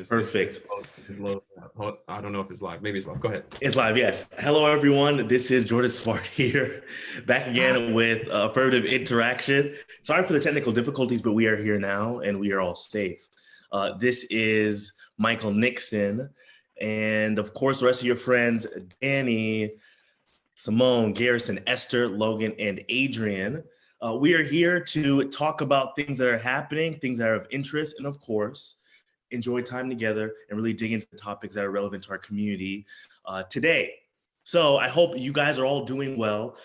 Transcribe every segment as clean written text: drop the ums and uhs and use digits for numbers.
Perfect. I don't know if it's live. Maybe it's live. Go ahead. It's live, yes. Hello, everyone. This is Jordan Smart here, back again with Affirmative Interaction. Sorry for the technical difficulties, but we are here now and we are all safe. This is Michael Nixon, and of course, the rest of your friends, Danny, Simone, Garrison, Esther, Logan, and Adrian. We are here to talk about things that are happening, things that are of interest, and of course, enjoy time together and really dig into the topics that are relevant to our community today. So I hope you guys are all doing well.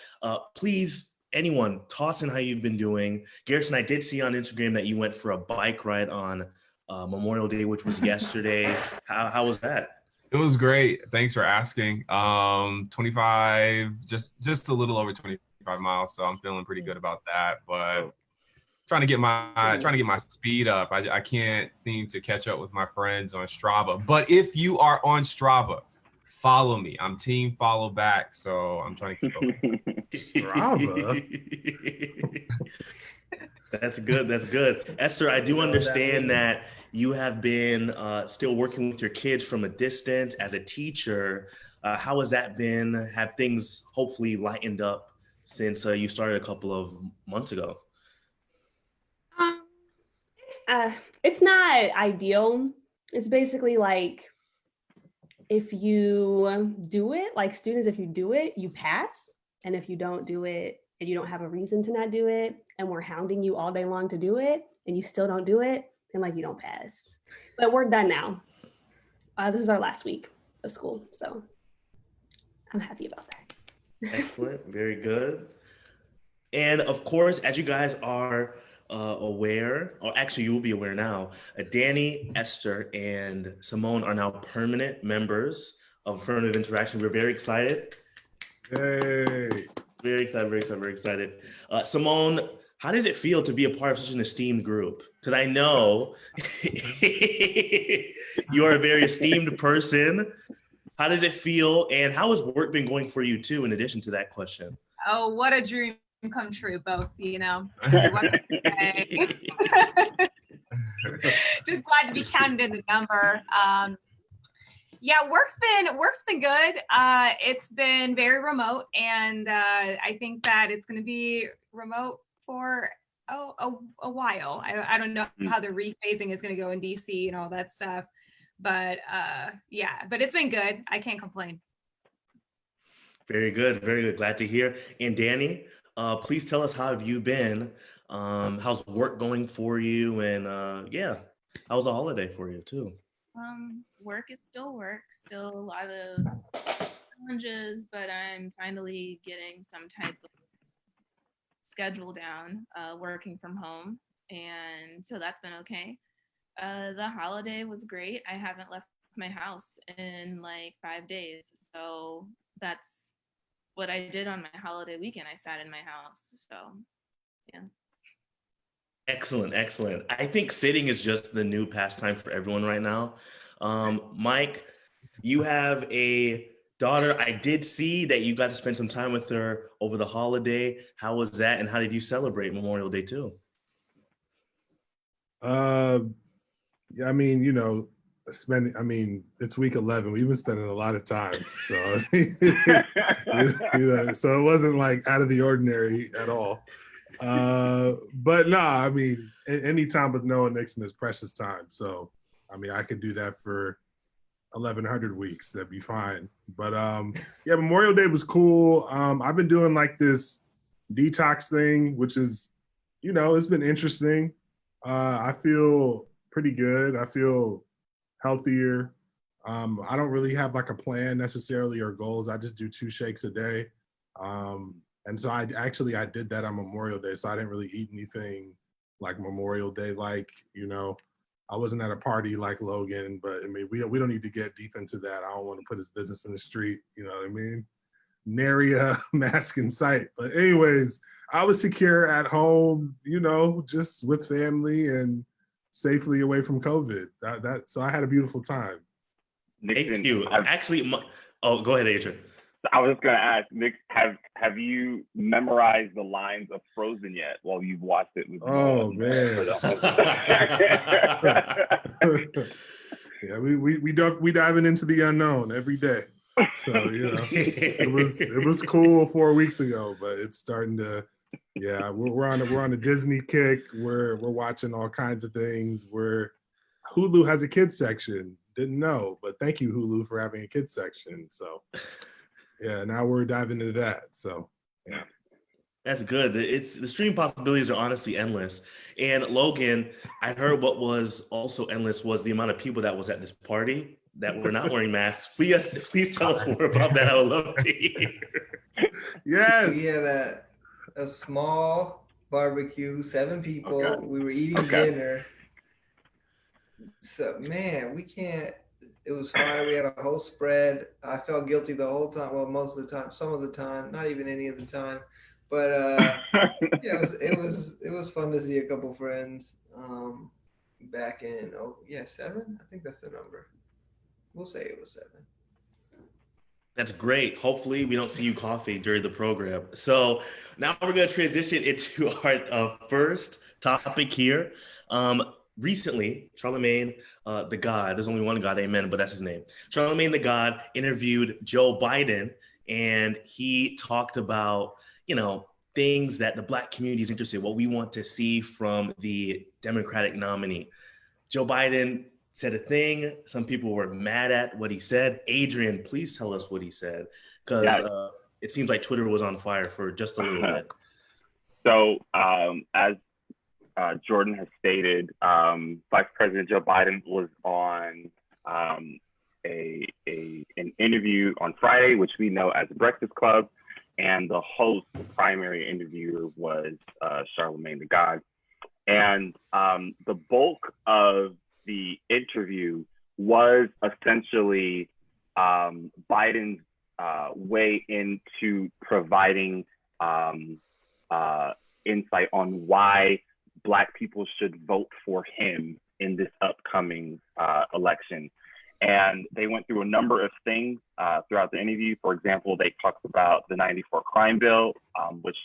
Please, anyone, toss in how you've been doing. Garrison, I did see on Instagram that you went for a bike ride on Memorial Day, which was yesterday. How was that? It was great. Thanks for asking. 25, just a little over 25 miles. So I'm feeling pretty good about that. But trying to get my speed up. I can't seem to catch up with my friends on Strava. But if you are on Strava, follow me. I'm team follow back. So I'm trying to keep up. Strava. That's good. That's good. Esther, I do understand that you have been still working with your kids from a distance as a teacher. How has that been? Have things hopefully lightened up since you started a couple of months ago? It's not ideal. It's basically like if you do it, like students, if you do it, you pass. And if you don't do it and you don't have a reason to not do it, and we're hounding you all day long to do it, and you still don't do it, then like you don't pass. But we're done now. This is our last week of school, so I'm happy about that. Excellent, very good. And of course, as you guys are aware, or actually you will be aware now, Danny, Esther, and Simone are now permanent members of Affirmative Interaction. We're very excited. Yay. Very excited, very excited, very excited. Simone, how does it feel to be a part of such an esteemed group? Because I know you are a very esteemed person. How does it feel? And how has work been going for you too, in addition to that question? Oh, what a dream come true, both, you know. Just glad to be counted in the number. Yeah, work's been good. It's been very remote, and I think that it's going to be remote for a while. I don't know how the rephasing is going to go in DC and all that stuff, but yeah, but it's been good. I can't complain. Very good, very good. Glad to hear. And Danny, please tell us, how have you been? How's work going for you? And yeah, how's the holiday for you too? Work is still work, still a lot of challenges, but I'm finally getting some type of schedule down, working from home, and so that's been okay. The holiday was great. I haven't left my house in like 5 days, so that's what I did on my holiday weekend. I sat in my house, so yeah. Excellent, excellent. I think sitting is just the new pastime for everyone right now. Mike, you have a daughter. I did see that you got to spend some time with her over the holiday. How was that, and how did you celebrate Memorial Day too? Yeah, I mean, you know, it's week 11. We've been spending a lot of time, so so it wasn't like out of the ordinary at all. But no, I mean, any time with Noah Nixon is precious time. So, I mean, I could do that for 1,100 weeks. That'd be fine. But yeah, Memorial Day was cool. I've been doing like this detox thing, which is, you know, it's been interesting. I feel pretty good. I feel healthier. I don't really have like a plan necessarily or goals. I just do 2 shakes a day. And so I did that on Memorial Day. So I didn't really eat anything like Memorial Day, like, you know, I wasn't at a party like Logan, but I mean, we don't need to get deep into that. I don't want to put his business in the street. You know what I mean? Nary a mask in sight. But anyways, I was secure at home, you know, just with family and safely away from COVID. So I had a beautiful time. Thank you. Actually, oh, go ahead, Adrian. I was just gonna ask, Nick, have you memorized the lines of Frozen yet while you've watched it with man. Yeah, we diving into the unknown every day. So it was cool 4 weeks ago, but it's starting to. Yeah, we're on a Disney kick. We're watching all kinds of things. Hulu has a kids section. Didn't know, but thank you, Hulu, for having a kids section. So yeah, now we're diving into that. So yeah. That's good. The stream possibilities are honestly endless. And Logan, I heard what was also endless was the amount of people that was at this party that were not wearing masks. Please tell us more about that. I would love to hear. Yes. We had a small barbecue, 7 people. Okay. We were eating dinner. So man, we can't. It was fine. We had a whole spread. I felt guilty the whole time. Well, most of the time, some of the time, not even any of the time. But yeah, it was fun to see a couple friends back in 7. I think that's the number. We'll say it was 7. That's great. Hopefully we don't see you coughing during the program. So now we're going to transition into our first topic here. Recently, Charlemagne the God, there's only one God, amen, but that's his name. Charlemagne the God interviewed Joe Biden, and he talked about, things that the Black community is interested in, what we want to see from the Democratic nominee. Joe Biden said a thing. Some people were mad at what he said. Adrian, please tell us what he said, because it seems like Twitter was on fire for just a little bit. So as Jordan has stated, Vice President Joe Biden was on an interview on Friday, which we know as the Breakfast Club, and the host, the primary interviewer, was Charlemagne the God. And the bulk of the interview was essentially Biden's way into providing insight on why Black people should vote for him in this upcoming election. And they went through a number of things throughout the interview. For example, they talked about the 94 crime bill, which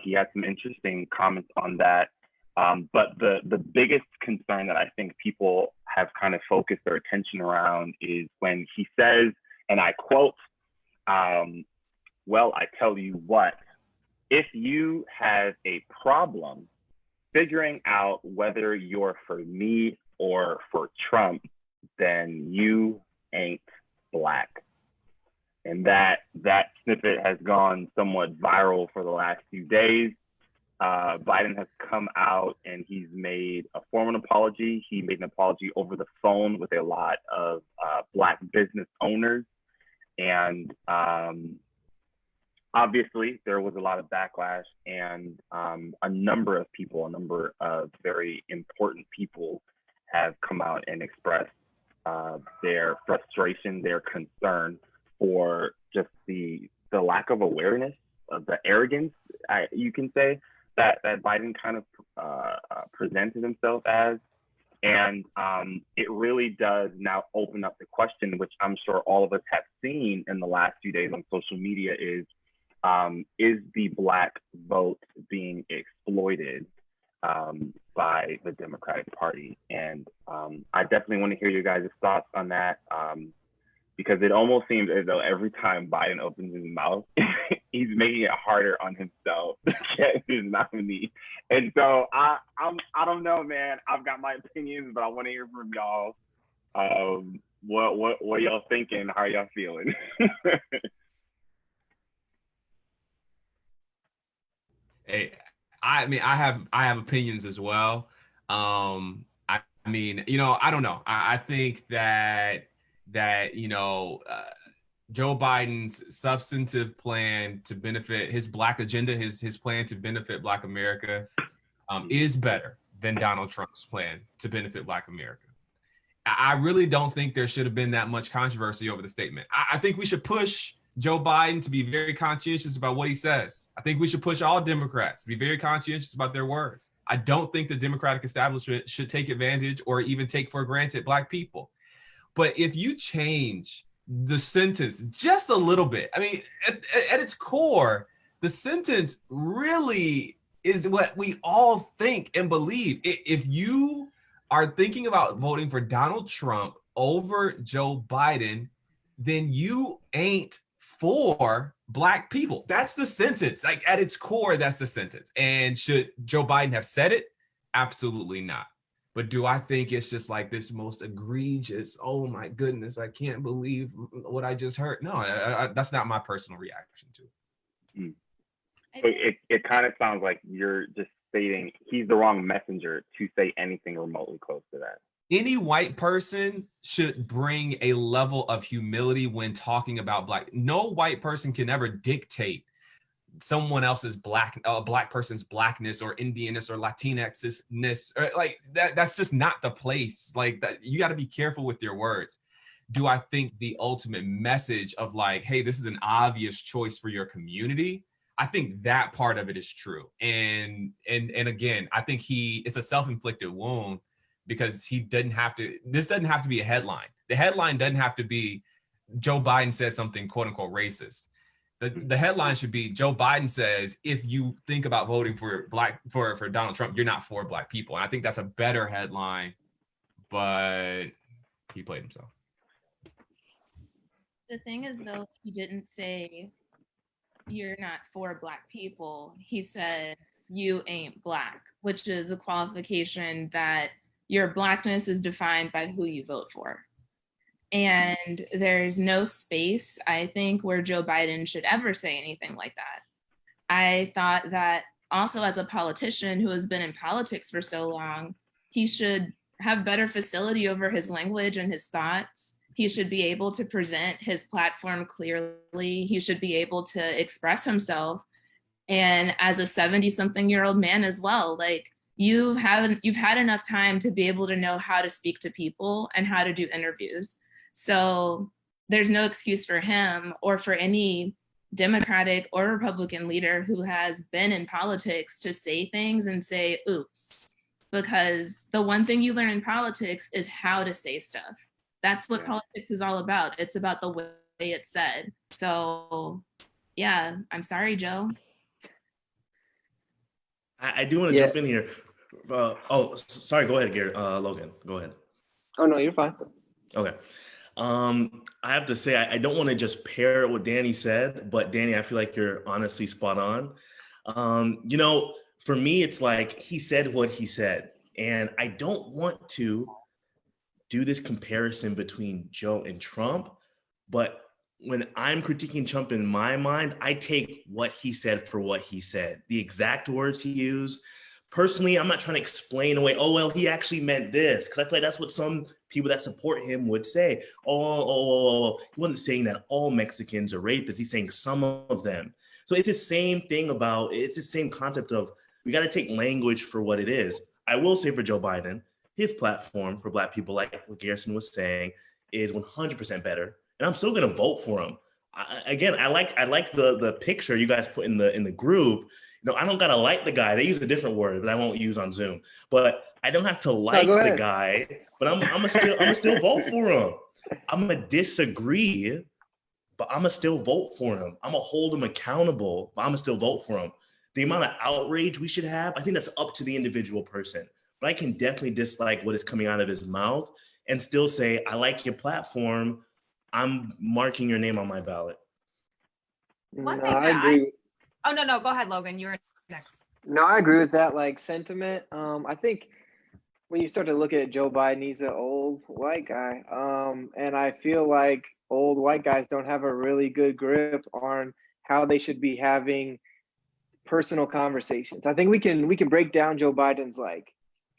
he had some interesting comments on that. But the biggest concern that I think people have kind of focused their attention around is when he says, and I quote, well, I tell you what, if you have a problem figuring out whether you're for me or for Trump, then you ain't Black. And that snippet has gone somewhat viral for the last few days. Biden has come out and he's made a formal apology. He made an apology over the phone with a lot of Black business owners. And obviously there was a lot of backlash, and a number of very important people have come out and expressed their frustration, their concern for just the lack of awareness, of the arrogance, you can say, that Biden kind of presented himself as. And it really does now open up the question, which I'm sure all of us have seen in the last few days on social media, is the Black vote being exploited by the Democratic Party? And I definitely want to hear your guys' thoughts on that, because it almost seems as though every time Biden opens his mouth, he's making it harder on himself to get his nominee. And so I don't know, man. I've got my opinions, but I want to hear from y'all. What y'all thinking? How are y'all feeling? Hey, I mean, I have opinions as well. I mean, I don't know. I think that Joe Biden's substantive plan to benefit his Black agenda, his plan to benefit Black America, is better than Donald Trump's plan to benefit Black America. I really don't think there should have been that much controversy over the statement. I think we should push Joe Biden to be very conscientious about what he says. I think we should push all Democrats to be very conscientious about their words. I don't think the Democratic establishment should take advantage or even take for granted Black people. But if you change the sentence just a little bit, I mean, at its core, the sentence really is what we all think and believe. If you are thinking about voting for Donald Trump over Joe Biden, then you ain't for Black people. That's the sentence. Like at its core, that's the sentence. And should Joe Biden have said it? Absolutely not. But do I think it's just like this most egregious, oh my goodness, I can't believe what I just heard? No, that's not my personal reaction to it. So it kind of sounds like you're just stating he's the wrong messenger to say anything remotely close to that. Any white person should bring a level of humility when talking about Black. No white person can ever dictate someone else's black person's Blackness or Indianness or Latinxness, or like that. That's just not the place. Like that, you got to be careful with your words. Do I think the ultimate message of like, hey, this is an obvious choice for your community? I think that part of it is true. And again, I think it's a self-inflicted wound, because he didn't have to, this doesn't have to be a headline. The headline doesn't have to be Joe Biden said something quote unquote racist. The headline should be Joe Biden says, if you think about voting for Donald Trump, you're not for Black people. And I think that's a better headline, but he played himself. The thing is though, he didn't say you're not for Black people. He said you ain't Black, which is a qualification that your Blackness is defined by who you vote for. And there's no space, I think, where Joe Biden should ever say anything like that. I thought that also as a politician who has been in politics for so long, he should have better facility over his language and his thoughts. He should be able to present his platform clearly. He should be able to express himself. And as a 70-something-year-old man as well, like, you've had enough time to be able to know how to speak to people and how to do interviews. So there's no excuse for him or for any Democratic or Republican leader who has been in politics to say things and say, oops, because the one thing you learn in politics is how to say stuff. That's what politics is all about. It's about the way it's said. So yeah, I'm sorry, Joe. I do want to jump in here. Sorry. Go ahead, Garrett. Logan, go ahead. Oh, no, you're fine. Okay. I have to say, I don't want to just pair what Danny said, but Danny, I feel like you're honestly spot on. For me, it's like he said what he said, and I don't want to do this comparison between Joe and Trump, but when I'm critiquing Trump in my mind, I take what he said for what he said, the exact words he used. Personally, I'm not trying to explain away, oh, well, he actually meant this, because I feel like that's what some people that support him would say. Oh, he wasn't saying that all Mexicans are rapists. He's saying some of them. So it's the same thing it's the same concept of we got to take language for what it is. I will say for Joe Biden, his platform for Black people, like what Garrison was saying, is 100% better. And I'm still going to vote for him. I like the picture you guys put in the group. I don't gotta like the guy. They use a different word that I won't use on Zoom. But I don't have to like the guy. But I'm still vote for him. I'm gonna disagree, but I'm gonna still vote for him. I'm gonna hold him accountable, but I'm gonna still vote for him. The amount of outrage we should have, I think that's up to the individual person. But I can definitely dislike what is coming out of his mouth and still say, I like your platform. I'm marking your name on my ballot. I agree. Oh, no, go ahead, Logan. You're next. No, I agree with that sentiment. I think when you start to look at Joe Biden, he's an old white guy. And I feel like old white guys don't have a really good grip on how they should be having personal conversations. I think we can break down Joe Biden's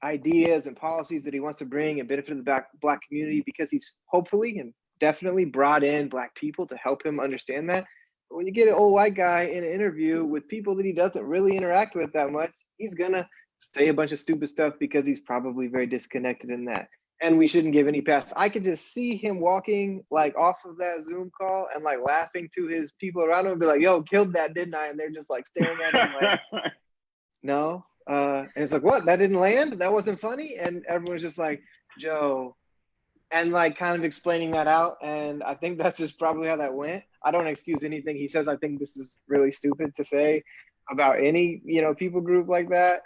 ideas and policies that he wants to bring and benefit the Black community, because he's hopefully and definitely brought in Black people to help him understand that. But when you get an old white guy in an interview with people that he doesn't really interact with that much, he's gonna say a bunch of stupid stuff because he's probably very disconnected in that. And we shouldn't give any pass. I could just see him walking off of that Zoom call and laughing to his people around him and be like, yo, killed that, didn't I? And they're just staring at him no. And it's what? That didn't land? That wasn't funny? And everyone's just like, Joe. And kind of explaining that out. And I think that's just probably how that went. I don't excuse anything he says. I think this is really stupid to say about any, people group like that.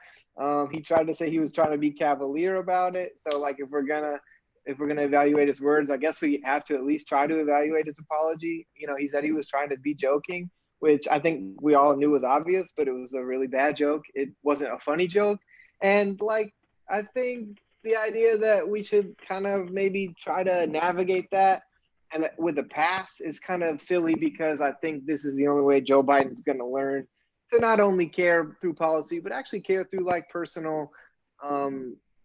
He tried to say he was trying to be cavalier about it. So if we're gonna if we're going to evaluate his words, I guess we have to at least try to evaluate his apology. You know, he said he was trying to be joking, which I think we all knew was obvious, but it was a really bad joke. It wasn't a funny joke. And like, I think the idea that we should kind of maybe try to navigate that and with a pass is kind of silly, because I think this is the only way Joe Biden is going to learn to not only care through policy, but actually care through like personal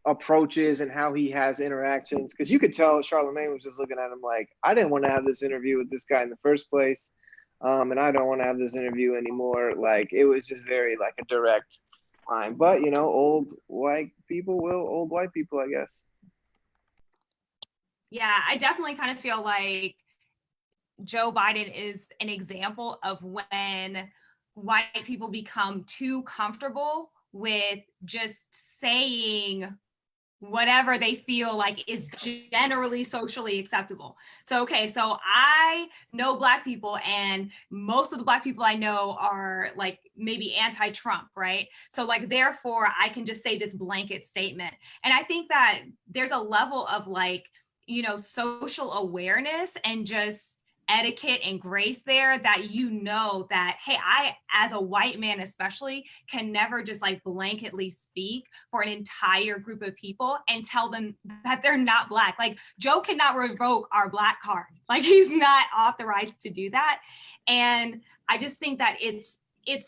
approaches and how he has interactions. Because you could tell Charlemagne was just looking at him like, I didn't want to have this interview with this guy in the first place. And I don't want to have this interview anymore. Like, it was just very like a direct line. But, you know, old white people, I guess. Yeah, I definitely kind of feel like Joe Biden is an example of when white people become too comfortable with just saying whatever they feel like is generally socially acceptable. So, okay, so I know Black people, and most of the Black people I know are like maybe anti-Trump, right? So like, therefore I can just say this blanket statement. And I think that there's a level of like, you know, social awareness and just etiquette and grace there that, you know, that, hey, I, as a white man especially, can never just like blanketly speak for an entire group of people and tell them that they're not Black. Like, Joe cannot revoke our Black card. Like, he's not authorized to do that. And I just think that it's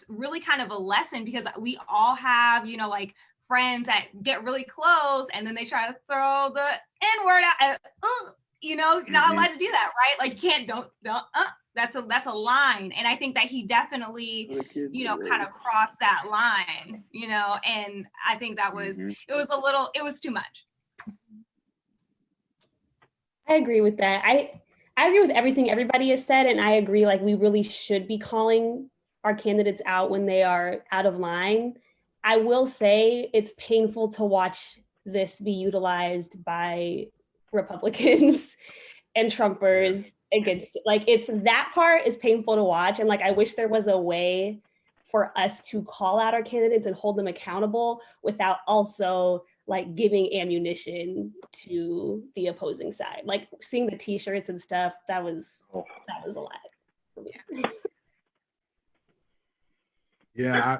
really kind of a lesson, because we all have, you know, like friends that get really close and then they try to throw the N-word out. You know, you're not allowed to do that, right? Like, you can't, don't, that's a line. And I think that he definitely, you know, kind of crossed that line, you know, and I think that was, it was too much. I agree with that. I agree with everything everybody has said. And I agree, like, we really should be calling our candidates out when they are out of line. I will say it's painful to watch this be utilized by Republicans and Trumpers against, like, it's, that part is painful to watch. And like, I wish there was a way for us to call out our candidates and hold them accountable without also like giving ammunition to the opposing side. Like, seeing the t-shirts and stuff, that was a lot for me. Yeah,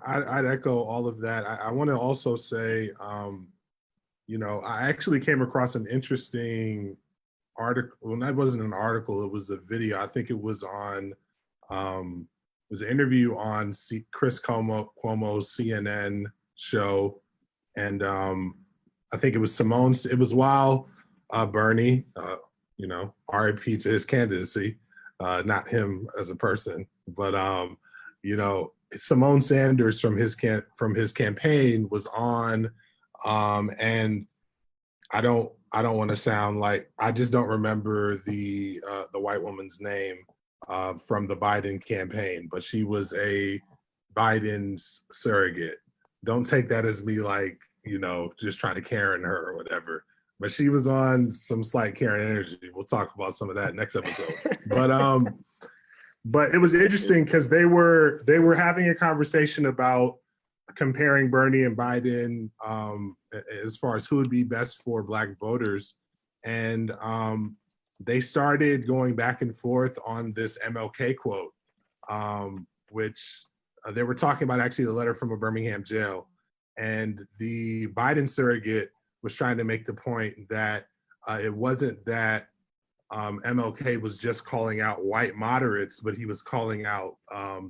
I'd echo all of that. I want to also say, you know, I actually came across an interesting article. Well, that wasn't an article, it was a video. I think it was on, it was an interview on Chris Cuomo's CNN show. And I think it was Simone, it was while Bernie, you know, RIP to his candidacy, not him as a person, but, you know, Simone Sanders from his campaign was on, and I don't want to sound like, I just don't remember the white woman's name from the Biden campaign, but she was a Biden's surrogate. Don't take that as me like, you know, just trying to Karen her or whatever. But she was on some slight Karen energy. We'll talk about some of that next episode. But it was interesting because they were having a conversation about comparing Bernie and Biden as far as who would be best for Black voters. And they started going back and forth on this MLK quote, which they were talking about actually the letter from a Birmingham jail. And the Biden surrogate was trying to make the point that it wasn't that MLK was just calling out white moderates, but he was calling out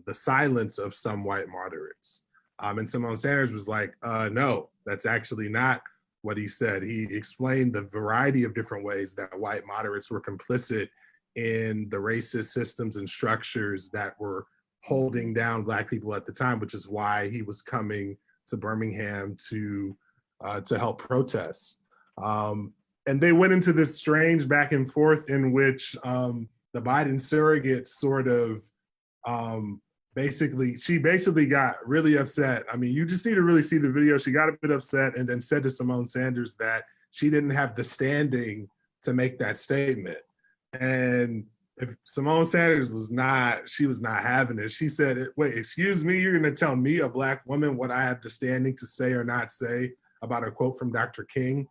the silence of some white moderates. And Simone Sanders was like, no, that's actually not what he said. He explained the variety of different ways that white moderates were complicit in the racist systems and structures that were holding down Black people at the time, which is why he was coming to Birmingham to help protest. And they went into this strange back and forth in which the Biden surrogate sort of she basically got really upset. I mean, you just need to really see the video. She got a bit upset and then said to Simone Sanders that she didn't have the standing to make that statement. And if Simone Sanders was not having it. She said, wait, excuse me, you're gonna tell me, a Black woman, what I have the standing to say or not say about a quote from Dr. King?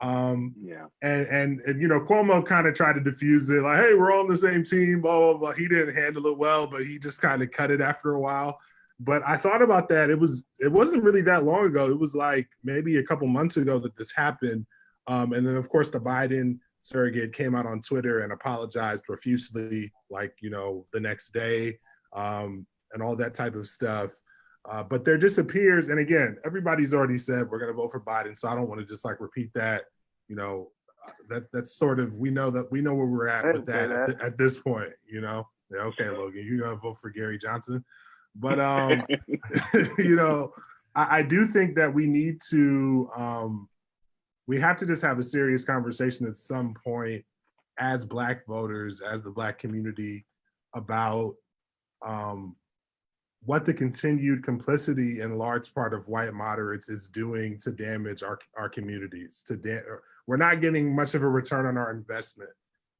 Yeah. And you know, Cuomo kind of tried to diffuse it, like, hey, we're all on the same team, blah, blah, blah. He didn't handle it well, but he just kind of cut it after a while. But I thought about that. It wasn't really that long ago. It was like maybe a couple months ago that this happened. And then of course the Biden surrogate came out on Twitter and apologized profusely, like, you know, the next day, and all that type of stuff. But there just appears, and again, everybody's already said we're going to vote for Biden, so I don't want to just like repeat that. You know, that's sort of, we know where we're at with that, at this point. You know, yeah, okay, Logan, you're going to vote for Gary Johnson, but you know, I do think that we need to, we have to just have a serious conversation at some point as Black voters, as the Black community, about what the continued complicity in large part of white moderates is doing to damage our communities. We're not getting much of a return on our investment.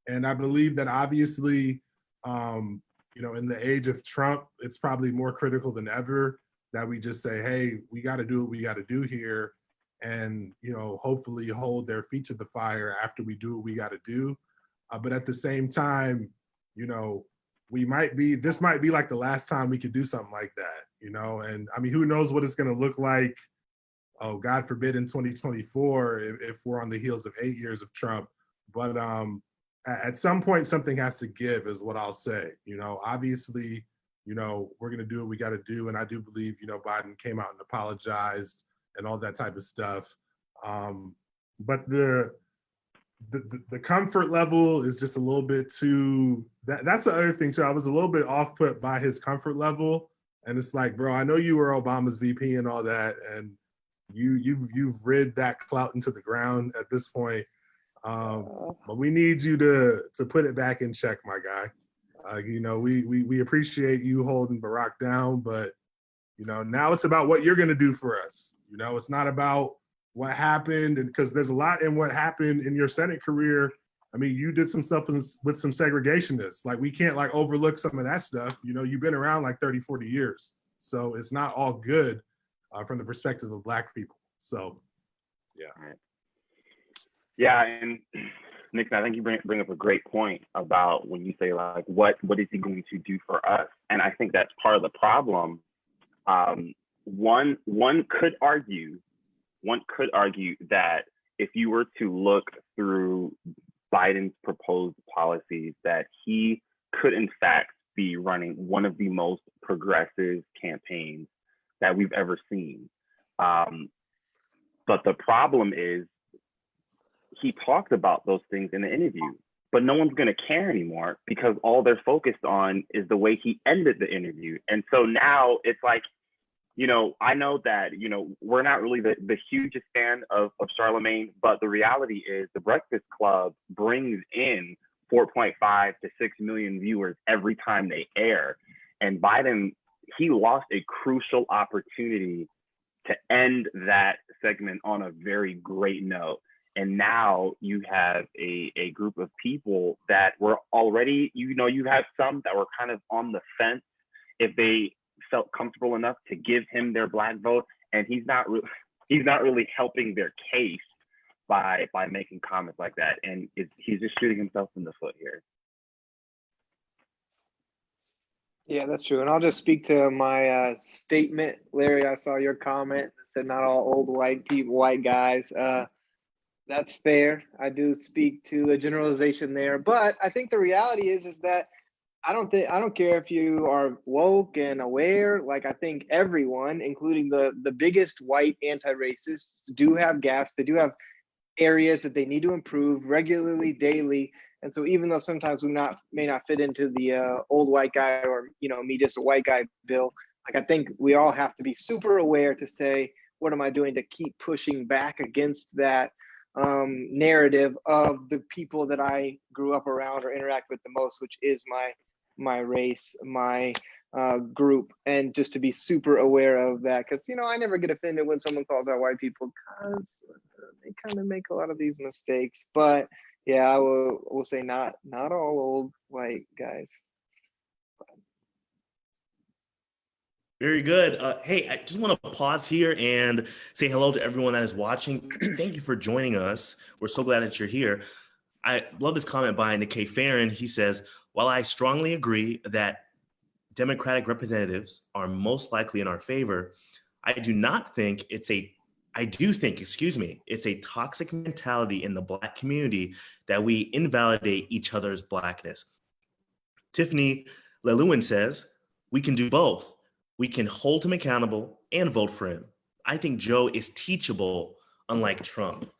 And I believe that obviously, you know, in the age of Trump, it's probably more critical than ever that we just say, hey, we got to do what we got to do here. And, you know, hopefully hold their feet to the fire after we do what we got to do. But at the same time, you know, this might be like the last time we could do something like that, you know? And I mean, who knows what it's going to look like, oh, God forbid, in 2024, if we're on the heels of 8 years of Trump. But at some point, something has to give, is what I'll say. You know, obviously, you know, we're going to do what we got to do. And I do believe, you know, Biden came out and apologized and all that type of stuff. But the comfort level is just a little bit too, that's the other thing too. I was a little bit off put by his comfort level. And it's like, bro, I know you were Obama's VP and all that, and you've rid that clout into the ground at this point. But we need you to put it back in check, my guy. You know, we appreciate you holding Barack down, but you know, now it's about what you're gonna do for us. You know, it's not about what happened, and because there's a lot in what happened in your Senate career. I mean, you did some stuff with some segregationists. Like, we can't like overlook some of that stuff. You know, you've been around like 30, 40 years. So it's not all good from the perspective of Black people. So, yeah. Right. Yeah, and Nixon, I think you bring up a great point about when you say like, what is he going to do for us? And I think that's part of the problem. One could argue that if you were to look through Biden's proposed policies, that he could in fact be running one of the most progressive campaigns that we've ever seen. But the problem is, he talked about those things in the interview, but no one's going to care anymore because all they're focused on is the way he ended the interview. And so now it's like, you know, I know that, you know, we're not really the hugest fan of Charlemagne, but the reality is The Breakfast Club brings in 4.5 to 6 million viewers every time they air. And Biden, he lost a crucial opportunity to end that segment on a very great note. And now you have a group of people that were already, you know, you have some that were kind of on the fence if they felt comfortable enough to give him their Black vote, and he's not really helping their case by making comments like that, and he's just shooting himself in the foot here. Yeah, that's true. And I'll just speak to my statement, Larry. I saw your comment that said not all old white people, white guys. That's fair. I do speak to the generalization there, but I think the reality is that I don't care if you are woke and aware. Like, I think everyone, including the biggest white anti-racists, do have gaps. They do have areas that they need to improve regularly, daily. And so even though sometimes we may not fit into the old white guy, or, you know, me just a white guy bill, like, I think we all have to be super aware to say, what am I doing to keep pushing back against that narrative of the people that I grew up around or interact with the most, which is my race, my group, and just to be super aware of that. Because, you know, I never get offended when someone calls out white people, because they kind of make a lot of these mistakes. But yeah, I will say not all old white guys. Very good. Hey, I just want to pause here and say hello to everyone that is watching. Thank you for joining us. We're so glad that you're here. I love this comment by Nikkei Farron. He says, while I strongly agree that Democratic representatives are most likely in our favor, I do think, it's a toxic mentality in the Black community that we invalidate each other's Blackness. Tiffany Lelewin says, we can do both. We can hold him accountable and vote for him. I think Joe is teachable, unlike Trump.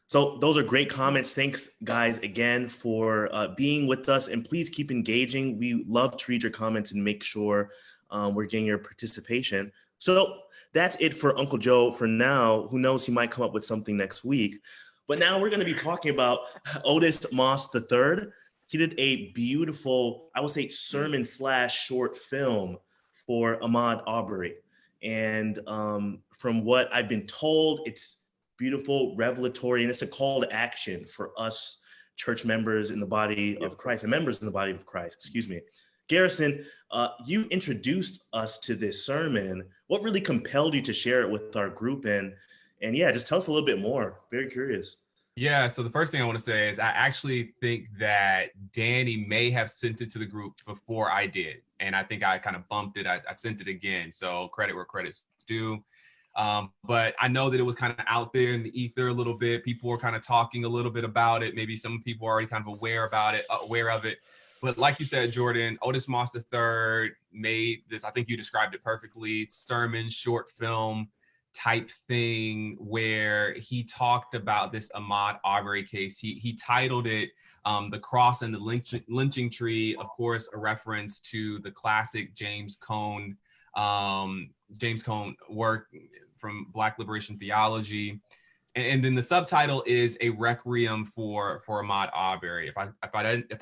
So those are great comments. Thanks, guys, again for being with us. And please keep engaging. We love to read your comments and make sure we're getting your participation. So that's it for Uncle Joe for now. Who knows, he might come up with something next week. But now we're going to be talking about Otis Moss III. He did a beautiful, I would say, sermon / short film for Ahmaud Arbery. And from what I've been told, it's beautiful, revelatory, and it's a call to action for us church members in the body of Christ and members in the body of Christ, Garrison, you introduced us to this sermon. What really compelled you to share it with our group? And yeah, just tell us a little bit more. Very curious. Yeah, so the first thing I want to say is I actually think that Danny may have sent it to the group before I did. And I think I kind of bumped it. I sent it again. So credit where credit's due. But I know that it was kind of out there in the ether a little bit. People were kind of talking a little bit about it. Maybe some people are already kind of aware of it. But like you said, Jordan, Otis Moss III made this, I think you described it perfectly, sermon, short film type thing where he talked about this Ahmaud Arbery case. He titled it The Cross and the Lynching Tree, of course, a reference to the classic James Cone work from Black Liberation Theology. And then the subtitle is A Requiem for Ahmaud Arbery. If I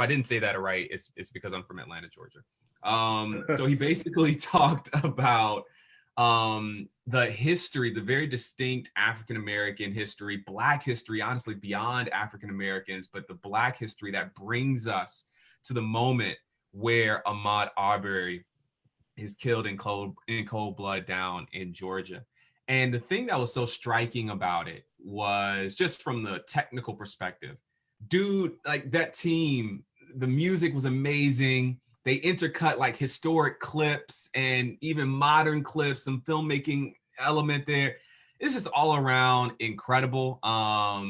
didn't say that right, it's because I'm from Atlanta, Georgia. So he basically talked about the history, the very distinct African-American history, Black history, honestly, beyond African-Americans, but the Black history that brings us to the moment where Ahmaud Arbery is killed in cold blood down in Georgia. And the thing that was so striking about it was just from the technical perspective, dude, like that team, the music was amazing. They intercut like historic clips and even modern clips, some filmmaking element there. It's just all around incredible.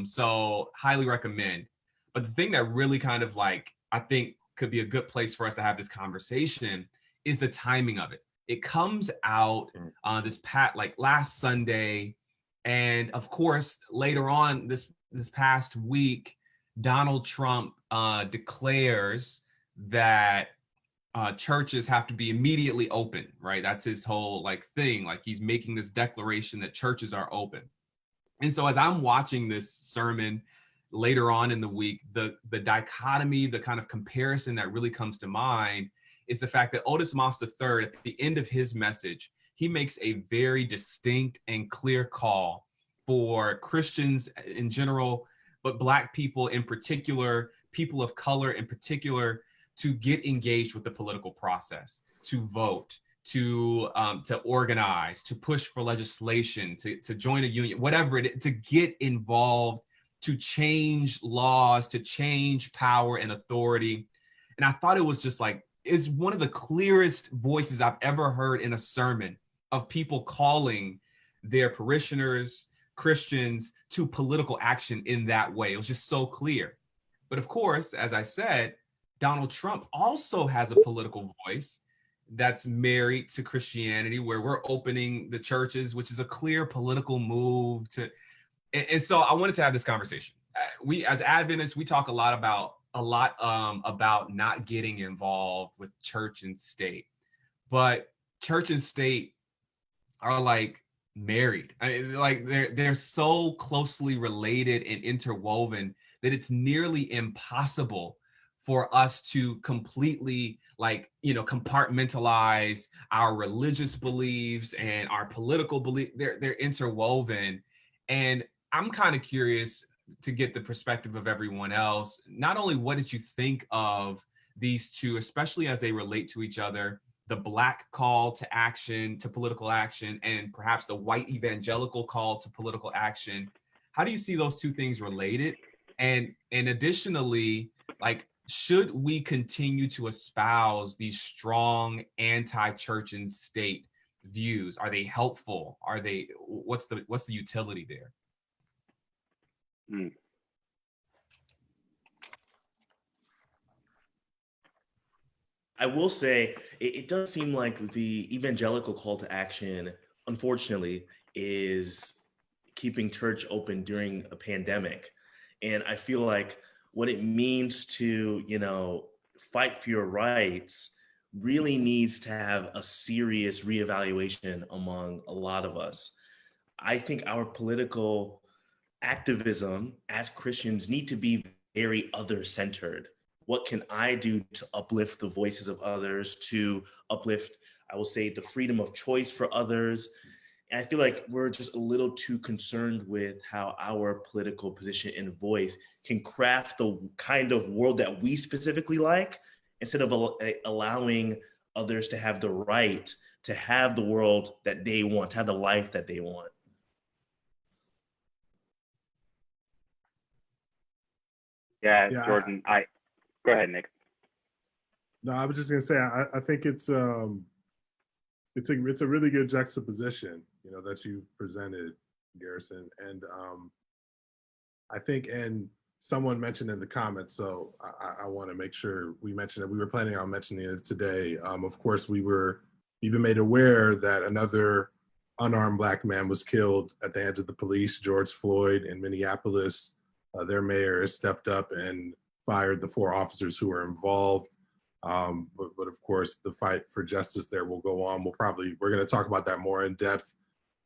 So highly recommend. But the thing that really kind of like, I think could be a good place for us to have this conversation is the timing of it. It comes out last Sunday. And of course, later on this past week, Donald Trump declares that churches have to be immediately open, right? That's his whole like thing. Like he's making this declaration that churches are open. And so as I'm watching this sermon later on in the week, the dichotomy, the kind of comparison that really comes to mind is the fact that Otis Moss III, at the end of his message, he makes a very distinct and clear call for Christians in general, but Black people in particular, people of color in particular, to get engaged with the political process, to vote, to organize, to push for legislation, to join a union, whatever it is, to get involved, to change laws, to change power and authority. And I thought it was just like, is one of the clearest voices I've ever heard in a sermon of people calling their parishioners, Christians, to political action in that way. It was just so clear. But of course, as I said, Donald Trump also has a political voice that's married to Christianity, where we're opening the churches, which is a clear political move to. And so I wanted to have this conversation. We, as Adventists, we talk a lot about not getting involved with church and state, but church and state are like married. I mean, like they're so closely related and interwoven that it's nearly impossible for us to completely compartmentalize our religious beliefs and our political beliefs. They're interwoven. And I'm kind of curious to get the perspective of everyone else. Not only what did you think of these two, especially as they relate to each other, the Black call to action, to political action, and perhaps the white evangelical call to political action. How do you see those two things related? And additionally, like, should we continue to espouse these strong anti-church and state views? Are they helpful? Are they, what's the utility there? I will say it does seem like the evangelical call to action, unfortunately, is keeping church open during a pandemic. And I feel like what it means to, fight for your rights really needs to have a serious reevaluation among a lot of us. I think our political activism as Christians need to be very other-centered. What can I do to uplift the voices of others, to uplift, I will say, the freedom of choice for others? And I feel like we're just a little too concerned with how our political position and voice can craft the kind of world that we specifically like, instead of allowing others to have the right to have the world that they want, to have the life that they want. Yeah, Jordan, go ahead, Nick. No, I was just gonna say, I think it's a really good juxtaposition, that you presented, Garrison. And I think, and someone mentioned in the comments, so I want to make sure we mention it. We were planning on mentioning it today. Of course, we were even made aware that another unarmed Black man was killed at the hands of the police, George Floyd in Minneapolis. Their mayor has stepped up and fired the 4 officers who were involved. But of course, the fight for justice there will go on. We're going to talk about that more in depth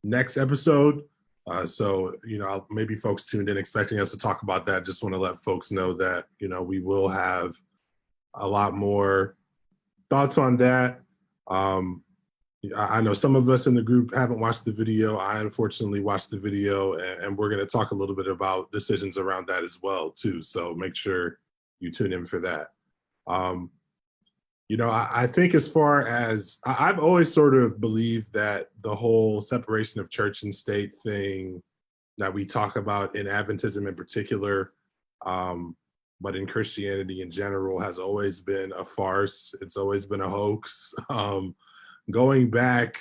next episode. So, maybe folks tuned in expecting us to talk about that. Just want to let folks know that, we will have a lot more thoughts on that. I know some of us in the group haven't watched the video. I unfortunately watched the video, and we're going to talk a little bit about decisions around that as well, too. So make sure you tune in for that. I think, as far as I've always sort of believed that the whole separation of church and state thing that we talk about in Adventism in particular, but in Christianity in general, has always been a farce. It's always been a hoax. Going back,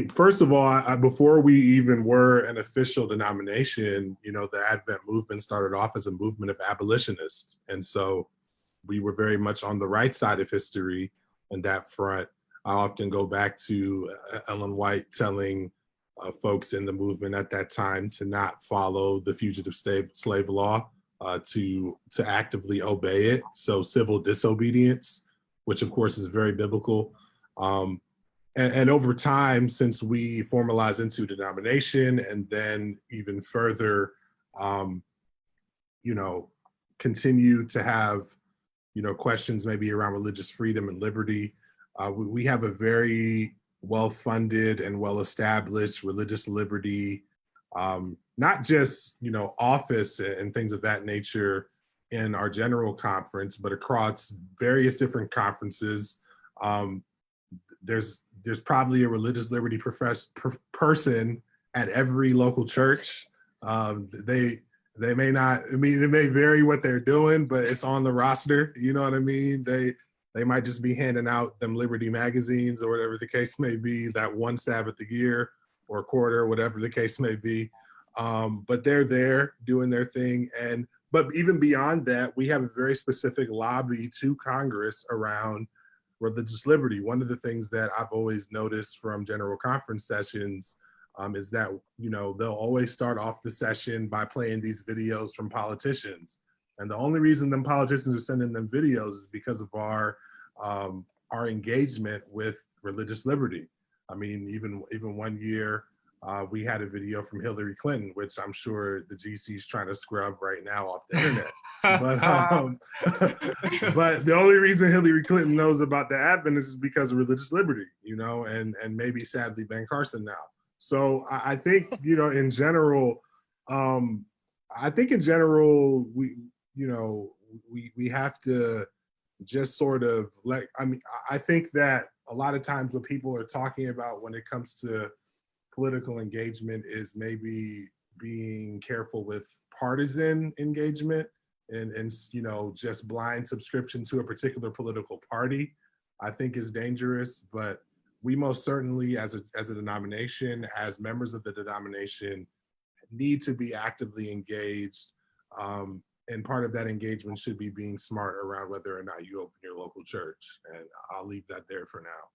first of all, before we even were an official denomination, the Advent movement started off as a movement of abolitionists. And so we were very much on the right side of history on that front. I often go back to Ellen White telling folks in the movement at that time to not follow the fugitive slave law, to actively obey it. So civil disobedience, which of course is very biblical. And over time, since we formalized into denomination, and then even further, continue to have, questions maybe around religious freedom and liberty. We have a very well-funded and well-established religious liberty, not just, office and things of that nature in our general conference, but across various different conferences. There's probably a religious liberty person at every local church. They may not, it may vary what they're doing, but it's on the roster. You know what I mean? They might just be handing out them Liberty magazines or whatever the case may be, that one Sabbath a year or quarter, whatever the case may be. But they're there doing their thing. But even beyond that, we have a very specific lobby to Congress around religious liberty. One of the things that I've always noticed from general conference sessions is that, they'll always start off the session by playing these videos from politicians. And the only reason them politicians are sending them videos is because of our engagement with religious liberty. Even one year, we had a video from Hillary Clinton, which I'm sure the GC is trying to scrub right now off the internet. But the only reason Hillary Clinton knows about the Adventists is because of religious liberty, and maybe sadly Ben Carson now. So I think, in general, we have to just sort of I think that a lot of times what people are talking about when it comes to political engagement is maybe being careful with partisan engagement and you know, just blind subscription to a particular political party, I think is dangerous. But we most certainly, as a denomination, as members of the denomination, need to be actively engaged. And part of that engagement should be being smart around whether or not you open your local church. And I'll leave that there for now.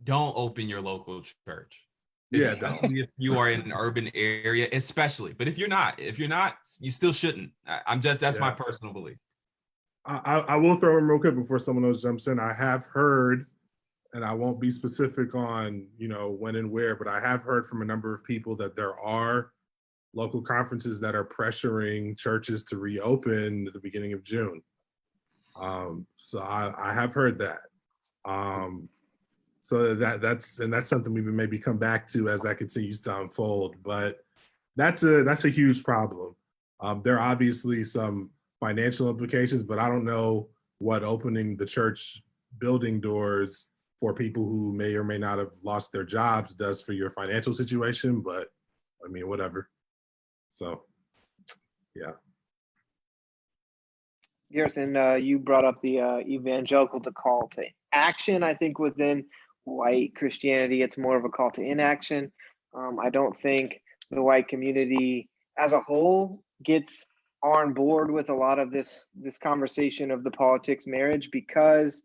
Don't open your local church. Yeah, Especially if you are in an urban area, especially. But if you're not, you still shouldn't. That's my personal belief. I will throw in real quick before someone else jumps in. I have heard, and I won't be specific on, you know, when and where, but I have heard from a number of people that there are local conferences that are pressuring churches to reopen at the beginning of June. So I have heard that. So that's something we would maybe come back to as that continues to unfold. But that's a huge problem. There are obviously some financial implications, but I don't know what opening the church building doors for people who may or may not have lost their jobs does for your financial situation. But I mean, whatever. So, yeah. Garrison, you brought up the evangelical to call to action. I think within white Christianity, it's more of a call to inaction. I don't think the white community as a whole gets on board with a lot of this conversation of the politics marriage, because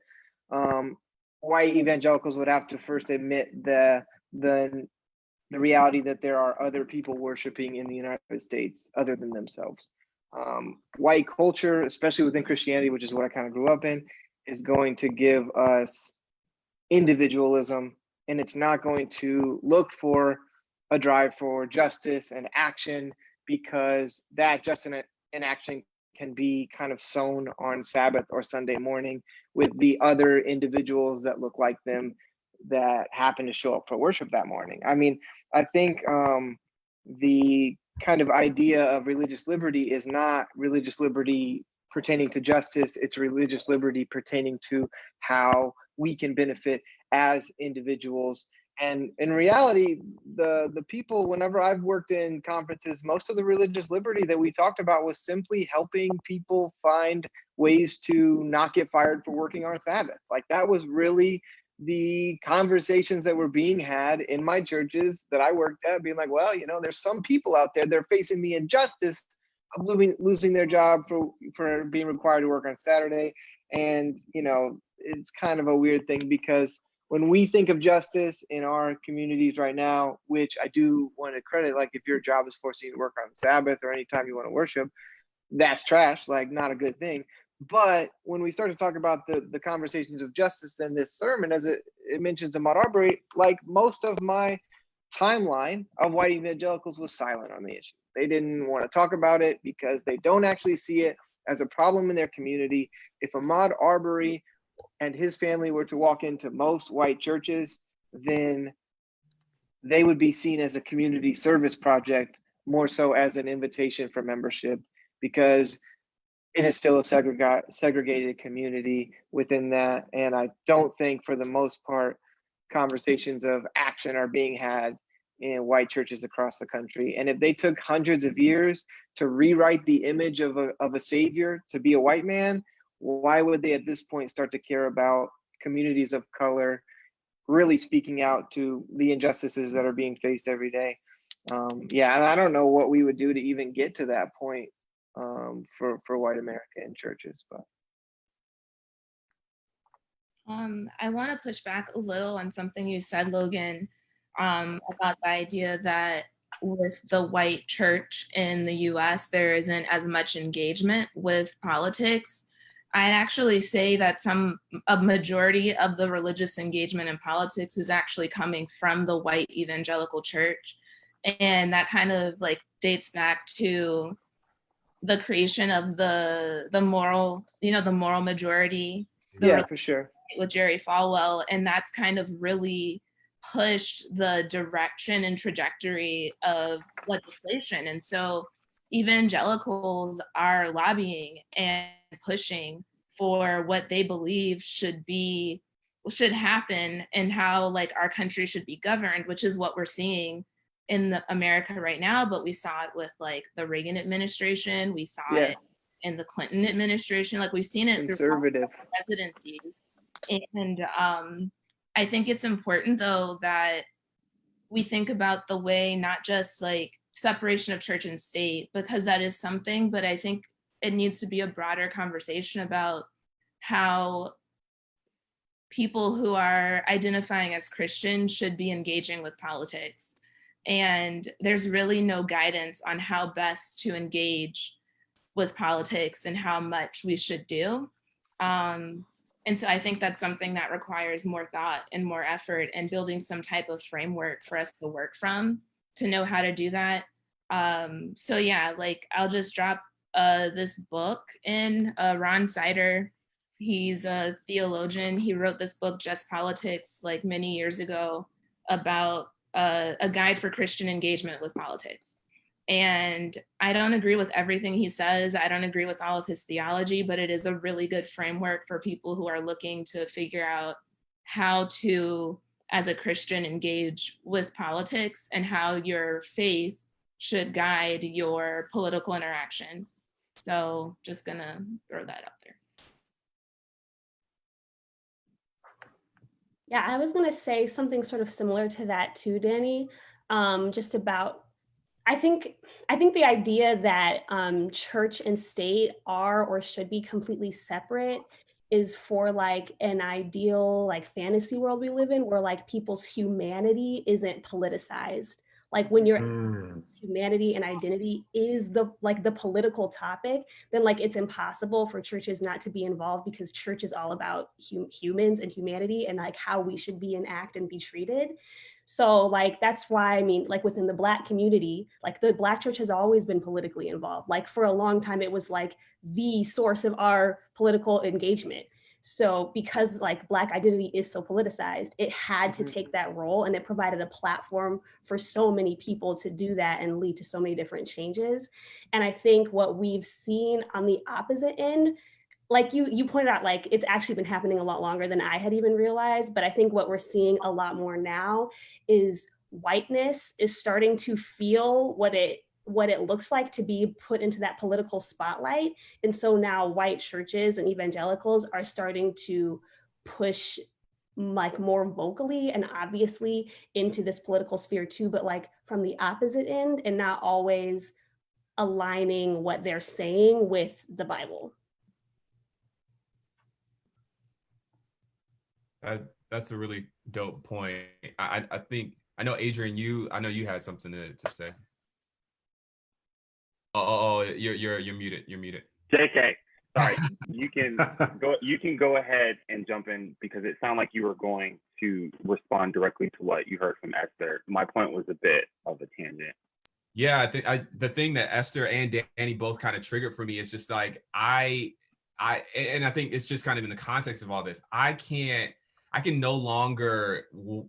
white evangelicals would have to first admit the reality that there are other people worshiping in the United States other than themselves. White culture, especially within Christianity, which is what I kind of grew up in, is going to give us individualism, and it's not going to look for a drive for justice and action, because that justice and action can be kind of sown on Sabbath or Sunday morning with the other individuals that look like them that happen to show up for worship that morning. I mean, I think the kind of idea of religious liberty is not religious liberty pertaining to justice, it's religious liberty pertaining to how we can benefit as individuals. And in reality, the people, whenever I've worked in conferences, most of the religious liberty that we talked about was simply helping people find ways to not get fired for working on Sabbath. Like, that was really the conversations that were being had in my churches that I worked at, being like, well, you know, there's some people out there, they're facing the injustice of losing their job for being required to work on Saturday. And, you know, it's kind of a weird thing, because when we think of justice in our communities right now, which I do want to credit, like, if your job is forcing you to work on Sabbath or anytime you want to worship, that's trash, like, not a good thing. But when we start to talk about the conversations of justice in this sermon, as it mentions Ahmaud Arbery, like, most of my timeline of white evangelicals was silent on the issue. They didn't want to talk about it because they don't actually see it as a problem in their community. If Ahmaud Arbery and his family were to walk into most white churches, then they would be seen as a community service project more so as an invitation for membership, because it is still a segregated community within that. And I don't think, for the most part, conversations of action are being had in white churches across the country. And if they took hundreds of years to rewrite the image of a savior to be a white man, why would they at this point start to care about communities of color really speaking out to the injustices that are being faced every day? Yeah, and I don't know what we would do to even get to that point for white America in churches. But I want to push back a little on something you said, Logan, about the idea that with the white church in the US, there isn't as much engagement with politics. I'd actually say that a majority of the religious engagement in politics is actually coming from the white evangelical church. And that kind of like dates back to the creation of the moral majority. Yeah, for sure. With Jerry Falwell. And that's kind of really pushed the direction and trajectory of legislation. And so evangelicals are lobbying and pushing for what they believe should be should happen and how like our country should be governed, which is what we're seeing in America right now. But we saw it with like the Reagan administration. We saw it in the Clinton administration. Like we've seen it through all presidencies. And I think it's important though that we think about the way, not just like separation of church and state, because that is something, but I think it needs to be a broader conversation about how people who are identifying as Christian should be engaging with politics. And there's really no guidance on how best to engage with politics and how much we should do. And so I think that's something that requires more thought and more effort and building some type of framework for us to work from to know how to do that. So yeah, like I'll just drop this book in. Ron Sider, he's a theologian. He wrote this book, Just Politics, like many years ago about a guide for Christian engagement with politics. And I don't agree with everything he says. I don't agree with all of his theology, but it is a really good framework for people who are looking to figure out how to, as a Christian, engage with politics and how your faith should guide your political interaction. So just gonna throw that out there. Yeah, I was gonna say something sort of similar to that too, Danny, just about, I think the idea that church and state are or should be completely separate is for like an ideal like fantasy world we live in where like people's humanity isn't politicized. Like when your humanity and identity is the political topic, then like it's impossible for churches not to be involved, because church is all about humans and humanity and like how we should be and act and be treated. So like that's why, I mean, like within the Black community, like the Black church has always been politically involved. Like for a long time, it was like the source of our political engagement. So because like Black identity is so politicized, it had to take that role, and it provided a platform for so many people to do that and lead to so many different changes. And I think what we've seen on the opposite end, like you pointed out, like it's actually been happening a lot longer than I had even realized. But I think what we're seeing a lot more now is whiteness is starting to feel what it looks like to be put into that political spotlight. And so now white churches and evangelicals are starting to push like more vocally and obviously into this political sphere too, but like from the opposite end and not always aligning what they're saying with the Bible. That's a really dope point. I think, I know Adrian, I know you had something to say. Oh, you're muted. You're muted. JK, sorry. You can go ahead and jump in, because it sounded like you were going to respond directly to what you heard from Esther. My point was a bit of a tangent. Yeah, I think the thing that Esther and Danny both kind of triggered for me is just like I think it's just kind of in the context of all this. I can no longer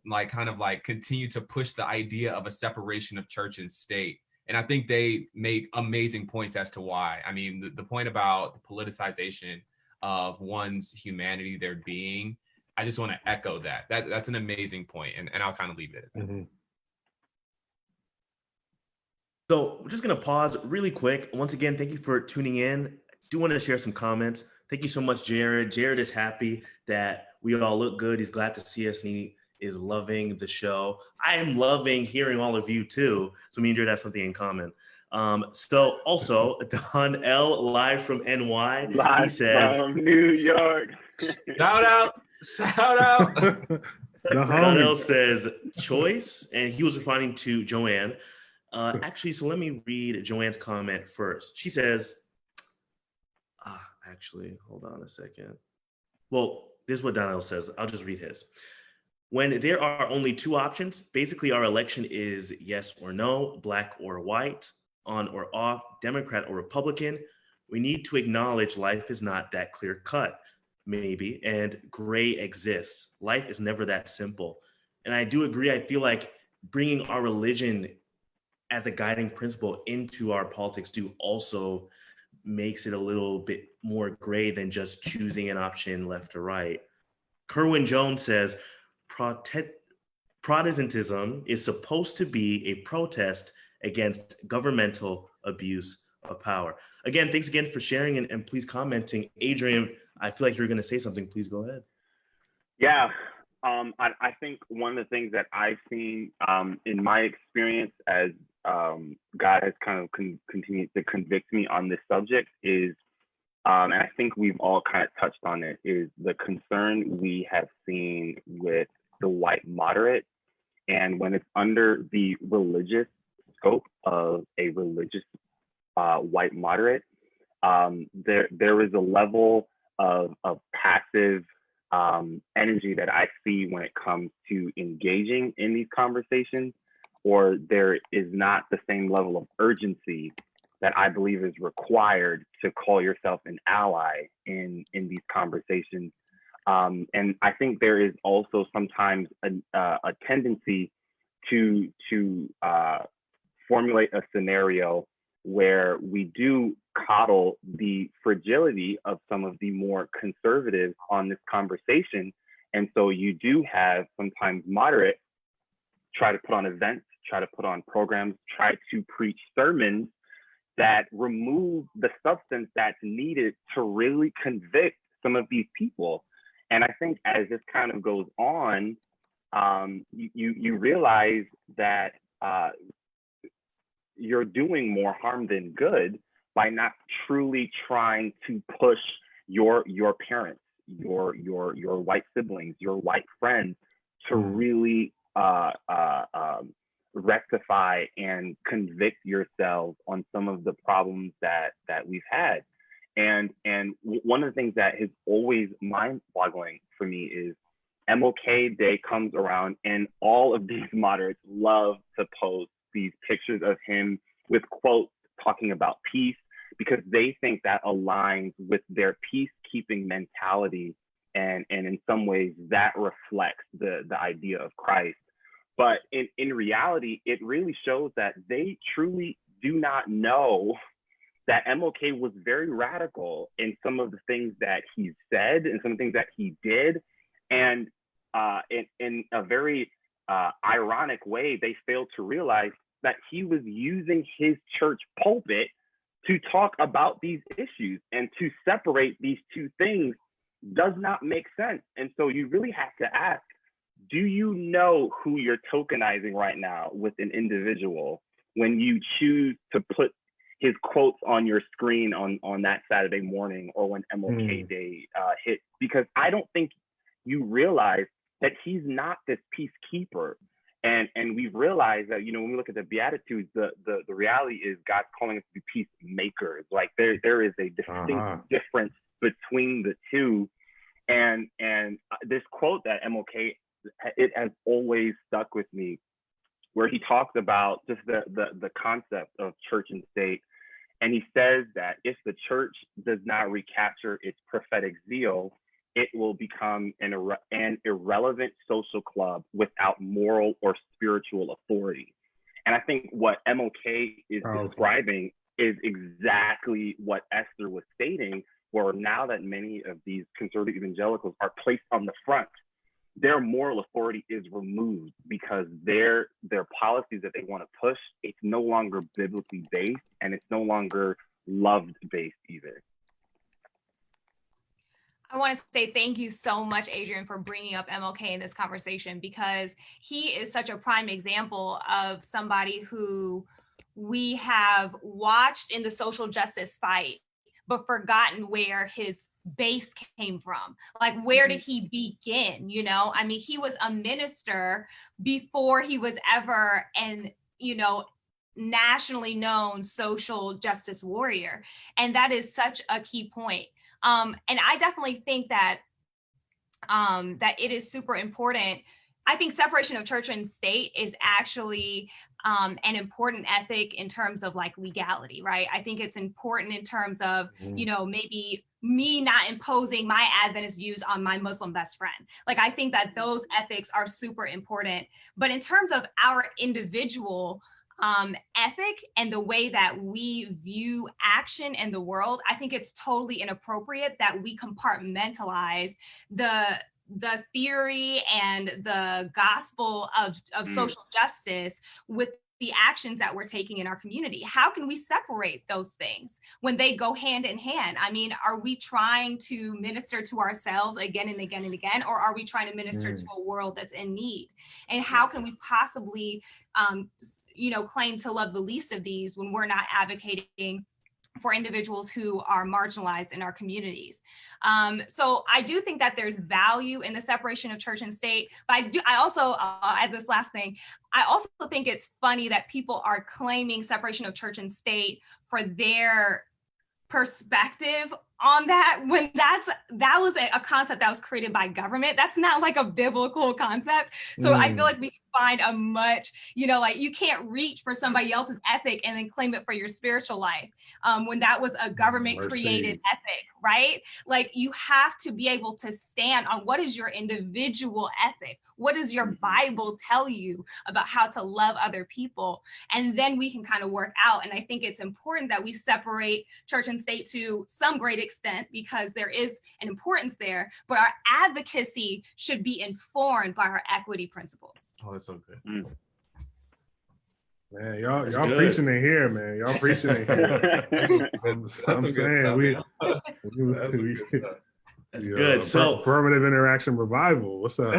like kind of like continue to push the idea of a separation of church and state. And I think they made amazing points as to why. I mean, the point about the politicization of one's humanity, their being, I just want to echo that. That's an amazing point, and I'll kind of leave it at that. Mm-hmm. So we're just going to pause really quick. Once again, thank you for tuning in. I do want to share some comments. Thank you so much, Jared. Jared is happy that we all look good. He's glad to see us, and he is loving the show. I am loving hearing all of you too. So me and Jared have something in common. So also, Don L, live from NY. He says, from New York. Shout out. Don L says, choice. And he was responding to Joanne. Actually, so let me read Joanne's comment first. She says, actually, hold on a second. Well, this is what Don L says. I'll just read his. When there are only two options, basically our election is yes or no, Black or white, on or off, Democrat or Republican. We need to acknowledge life is not that clear cut, maybe, and gray exists. Life is never that simple. And I do agree. I feel like bringing our religion as a guiding principle into our politics too also makes it a little bit more gray than just choosing an option left or right. Kerwin Jones says, Protestantism is supposed to be a protest against governmental abuse of power. Again, thanks again for sharing and please commenting. Adrian, I feel like you're going to say something. Please go ahead. Yeah, I think one of the things that I've seen in my experience as God has kind of continued to convict me on this subject is, and I think we've all kind of touched on it, is the concern we have seen with the white moderate. And when it's under the religious scope of a religious white moderate, there is a level of passive energy that I see when it comes to engaging in these conversations, or there is not the same level of urgency that I believe is required to call yourself an ally in these conversations. And I think there is also sometimes a tendency to formulate a scenario where we do coddle the fragility of some of the more conservatives on this conversation. And so you do have sometimes moderates try to put on events, try to put on programs, try to preach sermons that remove the substance that's needed to really convict some of these people. And I think as this kind of goes on, you realize that you're doing more harm than good by not truly trying to push your parents, your white siblings, your white friends to really rectify and convict yourselves on some of the problems that we've had. And one of the things that is always mind-boggling for me is MLK Day comes around and all of these moderates love to post these pictures of him with quotes talking about peace, because they think that aligns with their peacekeeping mentality. And in some ways that reflects the idea of Christ. But in reality, it really shows that they truly do not know that MLK was very radical in some of the things that he said and some of the things that he did. And in a very ironic way, they failed to realize that he was using his church pulpit to talk about these issues, and to separate these two things does not make sense. And so you really have to ask, do you know who you're tokenizing right now with an individual when you choose to put his quotes on your screen on that Saturday morning or when MLK Day hits? Because I don't think you realize that he's not this peacekeeper. And we've realized that, when we look at the Beatitudes, the reality is God's calling us to be peacemakers. Like there is a distinct difference between the two. And this quote that MLK, it has always stuck with me, where he talks about just the concept of church and state. And he says that if the church does not recapture its prophetic zeal, it will become an irrelevant social club without moral or spiritual authority. And I think what MLK is describing is exactly what Esther was stating, where now that many of these conservative evangelicals are placed on the front, their moral authority is removed because their policies that they want to push, it's no longer biblically based, and it's no longer loved based either. I want to say thank you so much, Adrian, for bringing up MLK in this conversation, because he is such a prime example of somebody who we have watched in the social justice fight, but forgotten where his base came from. Like, where did he begin? I mean, he was a minister before he was ever an, nationally known social justice warrior. And that is such a key point. And I definitely think that that it is super important. I think separation of church and state is actually an important ethic in terms of like legality, right? I think it's important in terms of, maybe me not imposing my Adventist views on my Muslim best friend. Like, I think that those ethics are super important. But in terms of our individual ethic and the way that we view action in the world, I think it's totally inappropriate that we compartmentalize the the theory and the gospel of social justice with the actions that we're taking in our community? How can we separate those things when they go hand in hand? I mean, are we trying to minister to ourselves again and again and again, or are we trying to minister to a world that's in need? And how can we possibly, claim to love the least of these when we're not advocating for individuals who are marginalized in our communities? So I do think that there's value in the separation of church and state, but I also add this last thing. I also think it's funny that people are claiming separation of church and state for their perspective on that, when that was a concept that was created by government. That's not like a biblical concept. So I feel like we can find a much, like you can't reach for somebody else's ethic and then claim it for your spiritual life, when that was a government created ethic, right? Like you have to be able to stand on what is your individual ethic? What does your Bible tell you about how to love other people? And then we can kind of work out. And I think it's important that we separate church and state to some great extent, because there is an importance there, but our advocacy should be informed by our equity principles. Oh, that's so good. Man, y'all preaching in here, man. Y'all preaching in here. I'm saying that's good. So affirmative interaction revival. What's up?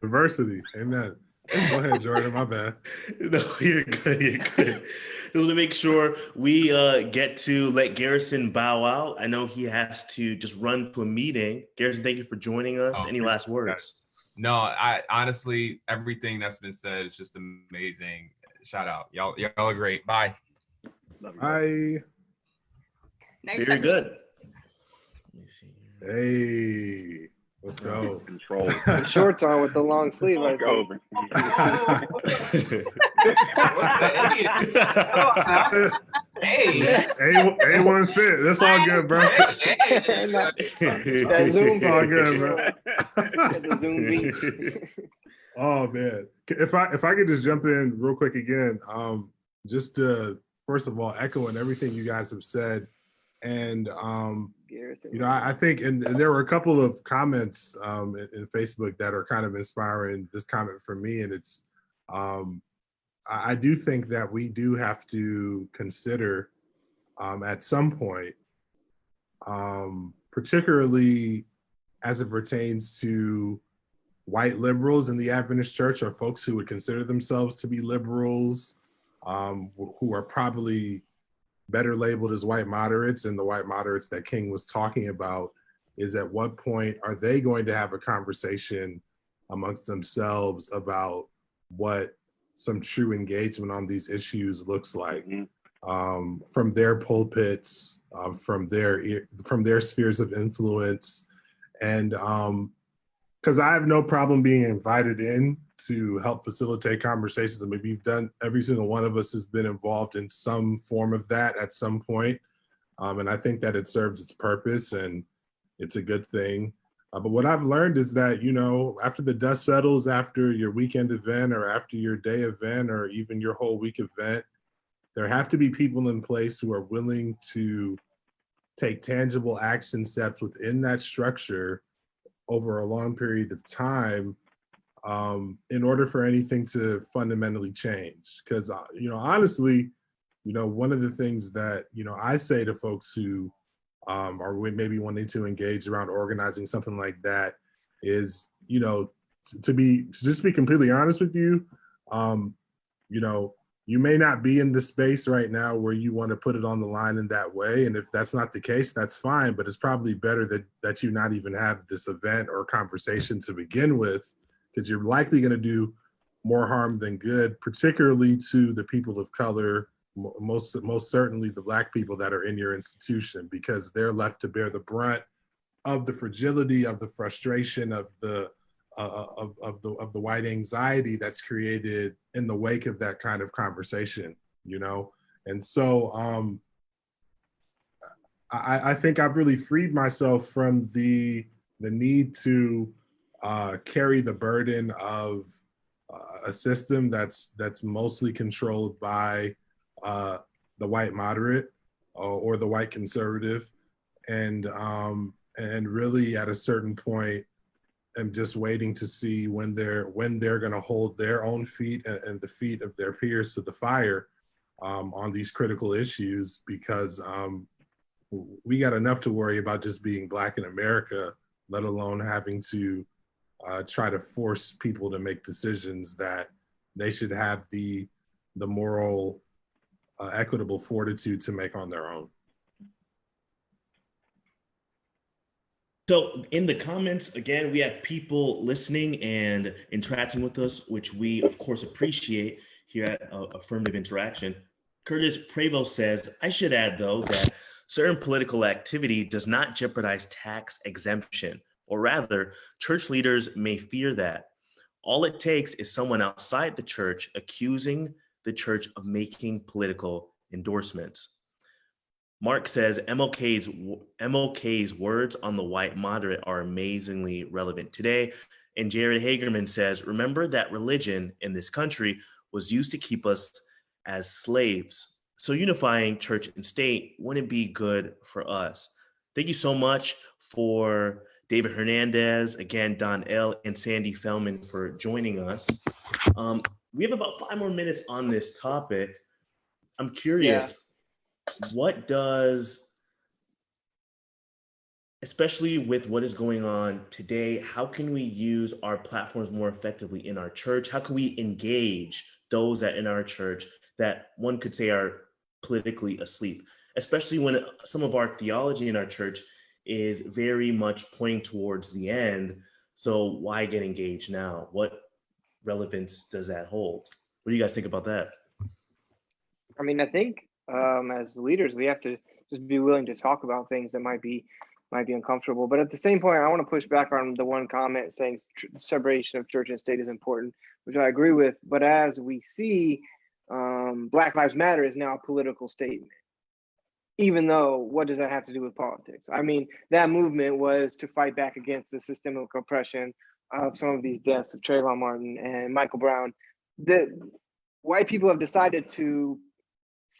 Diversity. Amen. Go ahead, Jordan. My bad. No, you're good. You're good. Just want to make sure we get to let Garrison bow out. I know he has to just run to a meeting. Garrison, thank you for joining us. Any last words? No, I honestly, everything that's been said is just amazing. Shout out. Y'all are great. Bye. Bye. Very good. Let me see. Hey. Let's go. Control. Shorts on with the long sleeve. I over. Hey. A1 fit. That's all good, bro. That Zoom all good, bro. The Zoom beach. Oh man. If I could just jump in real quick again, just to first of all echoing everything you guys have said, and I think, and there were a couple of comments in Facebook that are kind of inspiring this comment for me, and it's I do think that we do have to consider at some point, particularly as it pertains to white liberals in the Adventist Church, or folks who would consider themselves to be liberals, who are probably better labeled as white moderates, and the white moderates that King was talking about, is at what point are they going to have a conversation amongst themselves about what some true engagement on these issues looks like, from their pulpits, from their spheres of influence. And because I have no problem being invited in to help facilitate conversations. I mean, every single one of us has been involved in some form of that at some point. And I think that it serves its purpose and it's a good thing. But what I've learned is that, after the dust settles, after your weekend event or after your day event or even your whole week event, there have to be people in place who are willing to take tangible action steps within that structure over a long period of time, in order for anything to fundamentally change. Because, honestly, one of the things that, I say to folks who are maybe wanting to engage around organizing something like that is, to just be completely honest with you, you may not be in the space right now where you want to put it on the line in that way. And if that's not the case, that's fine, but it's probably better that you not even have this event or conversation to begin with, because you're likely going to do more harm than good, particularly to the people of color, most certainly the Black people that are in your institution, because they're left to bear the brunt of the fragility, of the frustration, of the white anxiety that's created in the wake of that kind of conversation, And so I think I've really freed myself from the need to carry the burden of a system that's mostly controlled by the white moderate or the white conservative, and and really at a certain point, I'm just waiting to see when they're going to hold their own feet and the feet of their peers to the fire on these critical issues, because we got enough to worry about just being Black in America, let alone having to try to force people to make decisions that they should have the moral, equitable fortitude to make on their own. So in the comments, again, we have people listening and interacting with us, which we of course appreciate here at Affirmative Interaction. Curtis Prevost says, I should add though that certain political activity does not jeopardize tax exemption, or rather church leaders may fear that. All it takes is someone outside the church accusing the church of making political endorsements. Mark says MLK's words on the white moderate are amazingly relevant today. And Jared Hagerman says, remember that religion in this country was used to keep us as slaves. So unifying church and state wouldn't be good for us. Thank you so much for David Hernandez, again, Don L. and Sandy Feldman for joining us. We have about 5 more minutes on this topic. I'm curious. Yeah. What does, especially with what is going on today, how can we use our platforms more effectively in our church? How can we engage those that in our church that one could say are politically asleep, especially when some of our theology in our church is very much pointing towards the end? So why get engaged now? What relevance does that hold? What do you guys think about that? I mean, I think as leaders, we have to just be willing to talk about things that might be uncomfortable. But at the same point, I want to push back on the one comment saying separation of church and state is important, which I agree with. But as we see, Black Lives Matter is now a political statement. Even though, what does that have to do with politics? I mean, that movement was to fight back against the systemic oppression of some of these deaths of Trayvon Martin and Michael Brown. The white people have decided to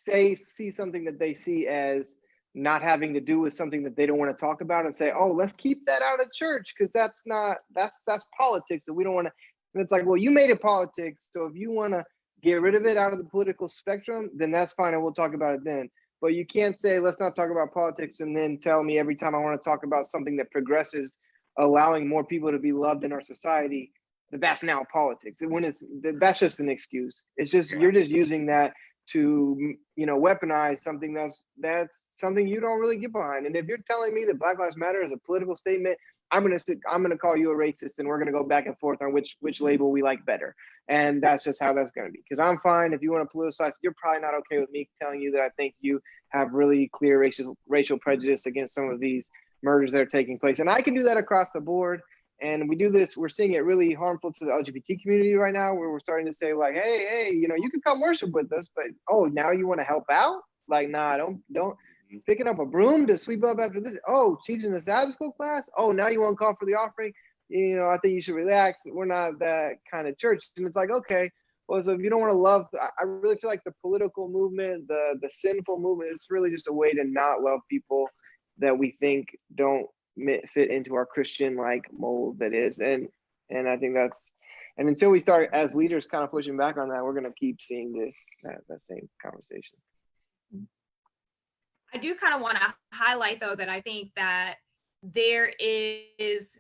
see something that they see as not having to do with something that they don't want to talk about and say, oh, let's keep that out of church because that's politics and we don't want to. And it's like, well, you made it politics. So if you want to get rid of it out of the political spectrum, then that's fine and we'll talk about it then. But you can't say, let's not talk about politics and then tell me every time I want to talk about something that progresses, allowing more people to be loved in our society, that's now politics. When that's just an excuse. It's just, you're just using that to, weaponize something that's something you don't really get behind. And if you're telling me that Black Lives Matter is a political statement, I'm gonna call you a racist, and we're gonna go back and forth on which label we like better. And that's just how that's gonna be. Because I'm fine if you want to politicize. You're probably not okay with me telling you that I think you have really clear racial prejudice against some of these murders that are taking place. And I can do that across the board. And we do this, we're seeing it really harmful to the LGBT community right now, where we're starting to say like, hey, you can come worship with us, but now you want to help out? Like, nah, don't picking up a broom to sweep up after this. Oh, teaching the Sabbath school class. Oh, now you want to call for the offering. I think you should relax. We're not that kind of church. And it's like, okay, well, so if you don't want to love, I really feel like the political movement, the sinful movement, is really just a way to not love people that we think don't fit into our Christian like mold that is. And I think and until we start as leaders kind of pushing back on that, we're going to keep seeing that same conversation. I do kind of want to highlight though that I think that there is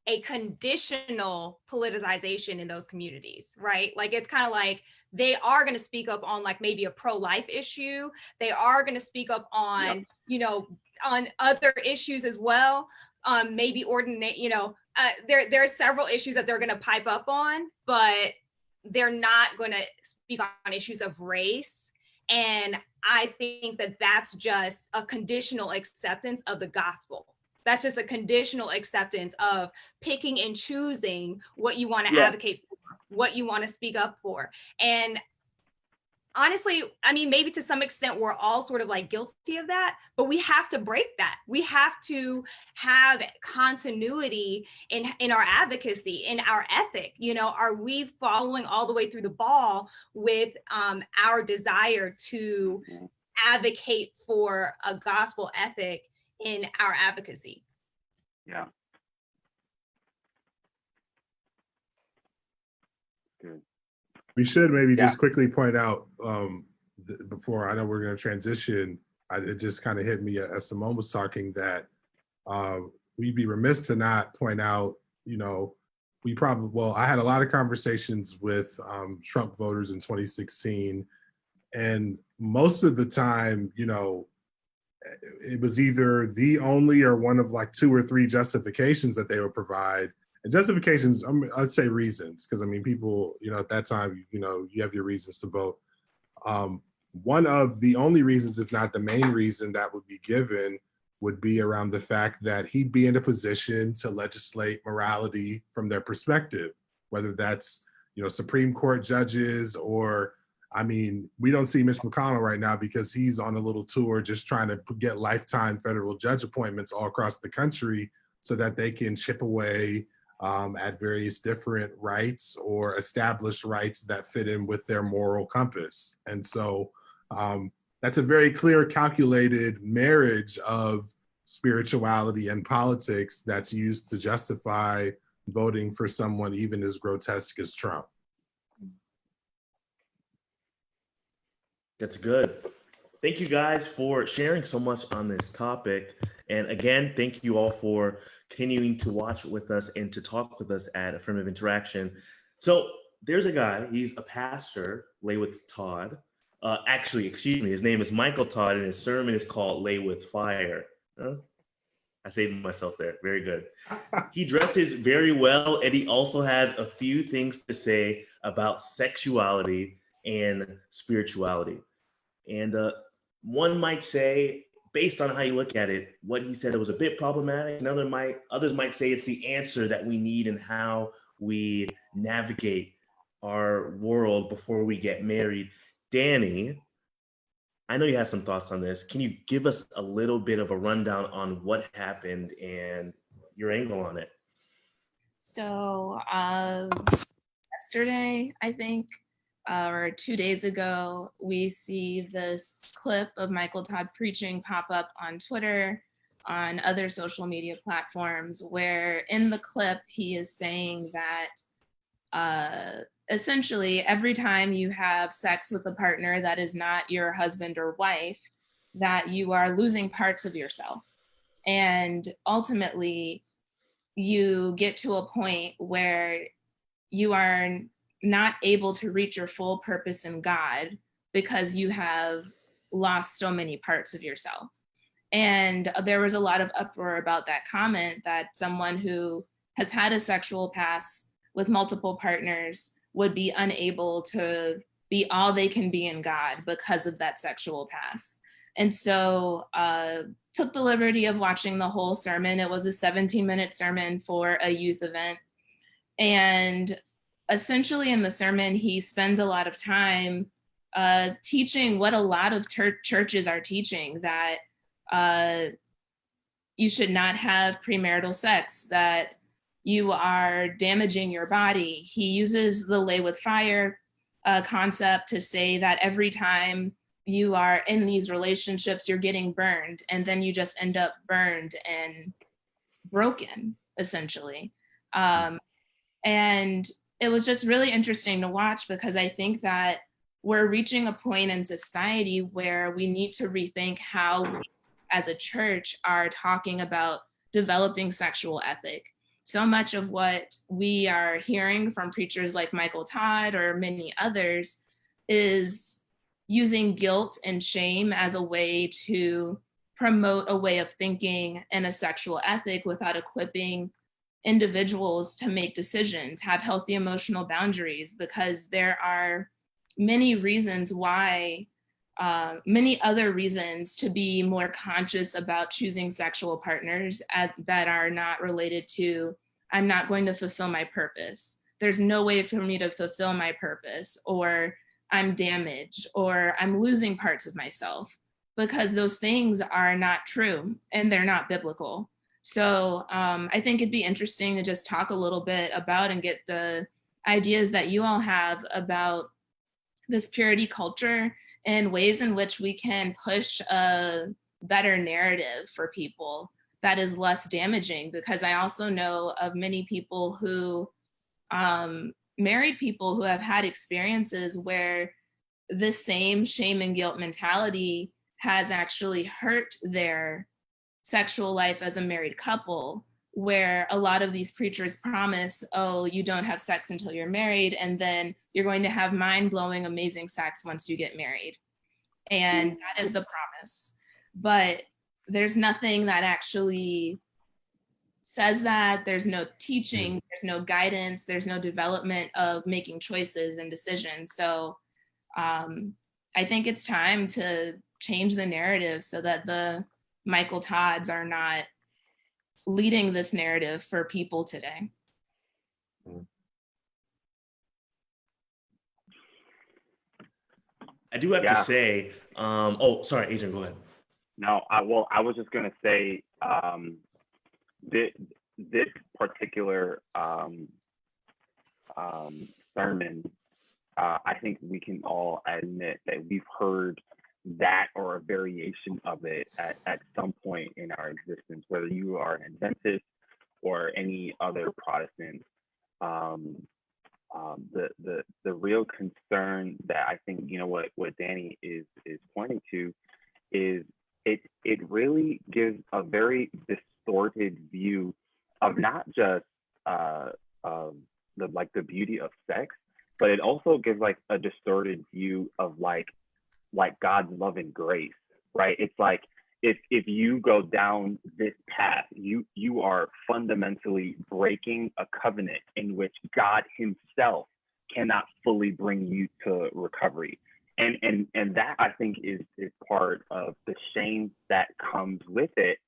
a conditional politicization in those communities, right? Like it's kind of like they are going to speak up on like maybe a pro-life issue. They are going to speak up on, on other issues as well. Maybe there are several issues that they're going to pipe up on, but they're not going to speak on issues of race. And I think that that's just a conditional acceptance of the gospel. That's just a conditional acceptance of picking and choosing what you want to advocate for, what you want to speak up for. And honestly, I mean, maybe to some extent, we're all sort of like guilty of that, but we have to break that. We have to have continuity in our advocacy, in our ethic. Are we following all the way through the ball with our desire to advocate for a gospel ethic in our advocacy? Yeah. Good. We should maybe just quickly point out before I know we're going to transition. It just kind of hit me as Simone was talking that we'd be remiss to not point out, you know, I had a lot of conversations with Trump voters in 2016, and most of the time, you know, it was either the only or one of like 2 or 3 justifications that they would provide. And justifications, I'd say reasons, because I mean, people, you know, at that time, you know, you have your reasons to vote. One of the only reasons, if not the main reason that would be given, would be around the fact that he'd be in a position to legislate morality from their perspective, whether that's, you know, Supreme Court judges or, I mean, we don't see Mitch McConnell right now because he's on a little tour just trying to get lifetime federal judge appointments all across the country so that they can chip away at various different rights or established rights that fit in with their moral compass. And so that's a very clear, calculated marriage of spirituality and politics that's used to justify voting for someone even as grotesque as Trump. That's good. Thank you guys for sharing so much on this topic. And again, thank you all for continuing to watch with us and to talk with us at Affirmative Interaction. So there's a guy, he's a pastor, Lay with Todd. His name is Michael Todd, and his sermon is called Lay with Fire. I saved myself there. Very good. He dresses very well, and he also has a few things to say about sexuality and spirituality. And one might say, based on how you look at it, what he said, it was a bit problematic. And others might say it's the answer that we need in how we navigate our world before we get married. Danny, I know you have some thoughts on this. Can you give us a little bit of a rundown on what happened and your angle on it? So yesterday, I think, or 2 days ago, we see this clip of Michael Todd preaching pop up on Twitter, on other social media platforms, where in the clip, he is saying that essentially every time you have sex with a partner that is not your husband or wife, that you are losing parts of yourself. And ultimately, you get to a point where you are not able to reach your full purpose in God because you have lost so many parts of yourself. And there was a lot of uproar about that comment, that someone who has had a sexual past with multiple partners would be unable to be all they can be in God because of that sexual past. And so took the liberty of watching the whole sermon. It was a 17-minute sermon for a youth event. And essentially in the sermon, he spends a lot of time teaching what a lot of churches are teaching, that you should not have premarital sex, that you are damaging your body. He uses the lay with fire concept to say that every time you are in these relationships, you're getting burned, and then you just end up burned and broken, essentially. And it was just really interesting to watch, because I think that we're reaching a point in society where we need to rethink how we, as a church, are talking about developing sexual ethic. So much of what we are hearing from preachers like Michael Todd or many others is using guilt and shame as a way to promote a way of thinking and a sexual ethic without equipping individuals to make decisions, have healthy emotional boundaries, because there are many reasons why, many other reasons to be more conscious about choosing sexual partners that are not related to, I'm not going to fulfill my purpose. There's no way for me to fulfill my purpose, or I'm damaged, or I'm losing parts of myself, because those things are not true and they're not biblical. So I think it'd be interesting to just talk a little bit about and get the ideas that you all have about this purity culture and ways in which we can push a better narrative for people that is less damaging, because I also know of many people who, married people who have had experiences where this same shame and guilt mentality has actually hurt their sexual life as a married couple, where a lot of these preachers promise, oh, you don't have sex until you're married, and then you're going to have mind-blowing, amazing sex once you get married. And that is the promise. But there's nothing that actually says that. There's no teaching, there's no guidance, there's no development of making choices and decisions. So I think it's time to change the narrative so that the Michael Todds are not leading this narrative for people today. I do have to say, oh, sorry, Adrian, go ahead. No, I was just gonna say, this particular sermon, I think we can all admit that we've heard that or a variation of it at some point in our existence, whether you are an Adventist or any other Protestant. The real concern that I think, you know, what Danny is pointing to is it really gives a very distorted view of not just the beauty of sex, but it also gives like a distorted view of like God's love and grace, right? It's like if you go down this path, you are fundamentally breaking a covenant in which God himself cannot fully bring you to recovery. And that, I think, is part of the shame that comes with it.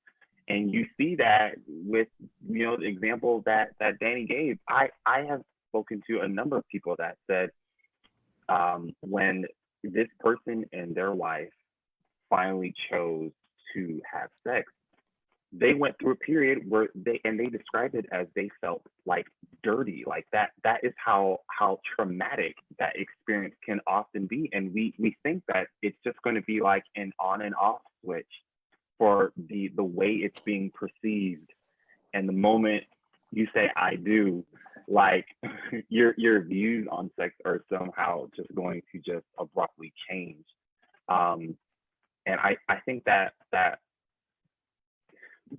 And you see that with, you know, the example that Danny gave. I have spoken to a number of people that said, when this person and their wife finally chose to have sex, they went through a period where they described it as they felt like dirty, like that is how traumatic that experience can often be. And we think that it's just going to be like an on and off switch for the way it's being perceived. And the moment you say I do, like your views on sex are somehow just going to just abruptly change. And I think that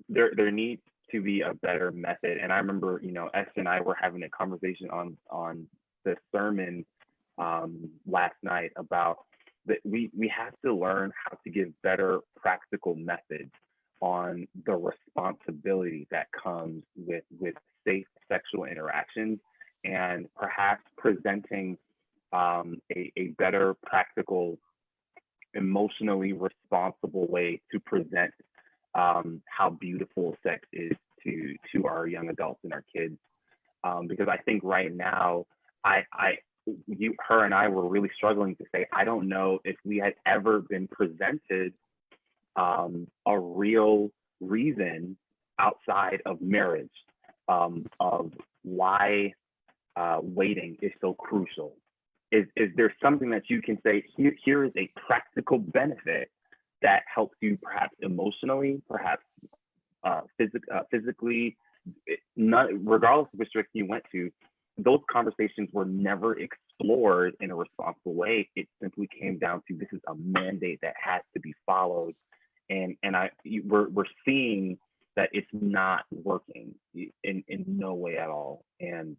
there needs to be a better method. And I remember, you know, Esther and I were having a conversation on the sermon last night about that we have to learn how to give better practical methods on the responsibility that comes with safe sexual interactions, and perhaps presenting a better practical, emotionally responsible way to present how beautiful sex is to our young adults and our kids. Because I think right now, her and I were really struggling to say, I don't know if we had ever been presented a real reason outside of marriage of why waiting is so crucial. Is there something that you can say, here is a practical benefit that helps you perhaps emotionally, perhaps physically, regardless of which direction you went to? Those conversations were never explored in a responsible way. It simply came down to, this is a mandate that has to be followed. And we're seeing that it's not working in no way at all. And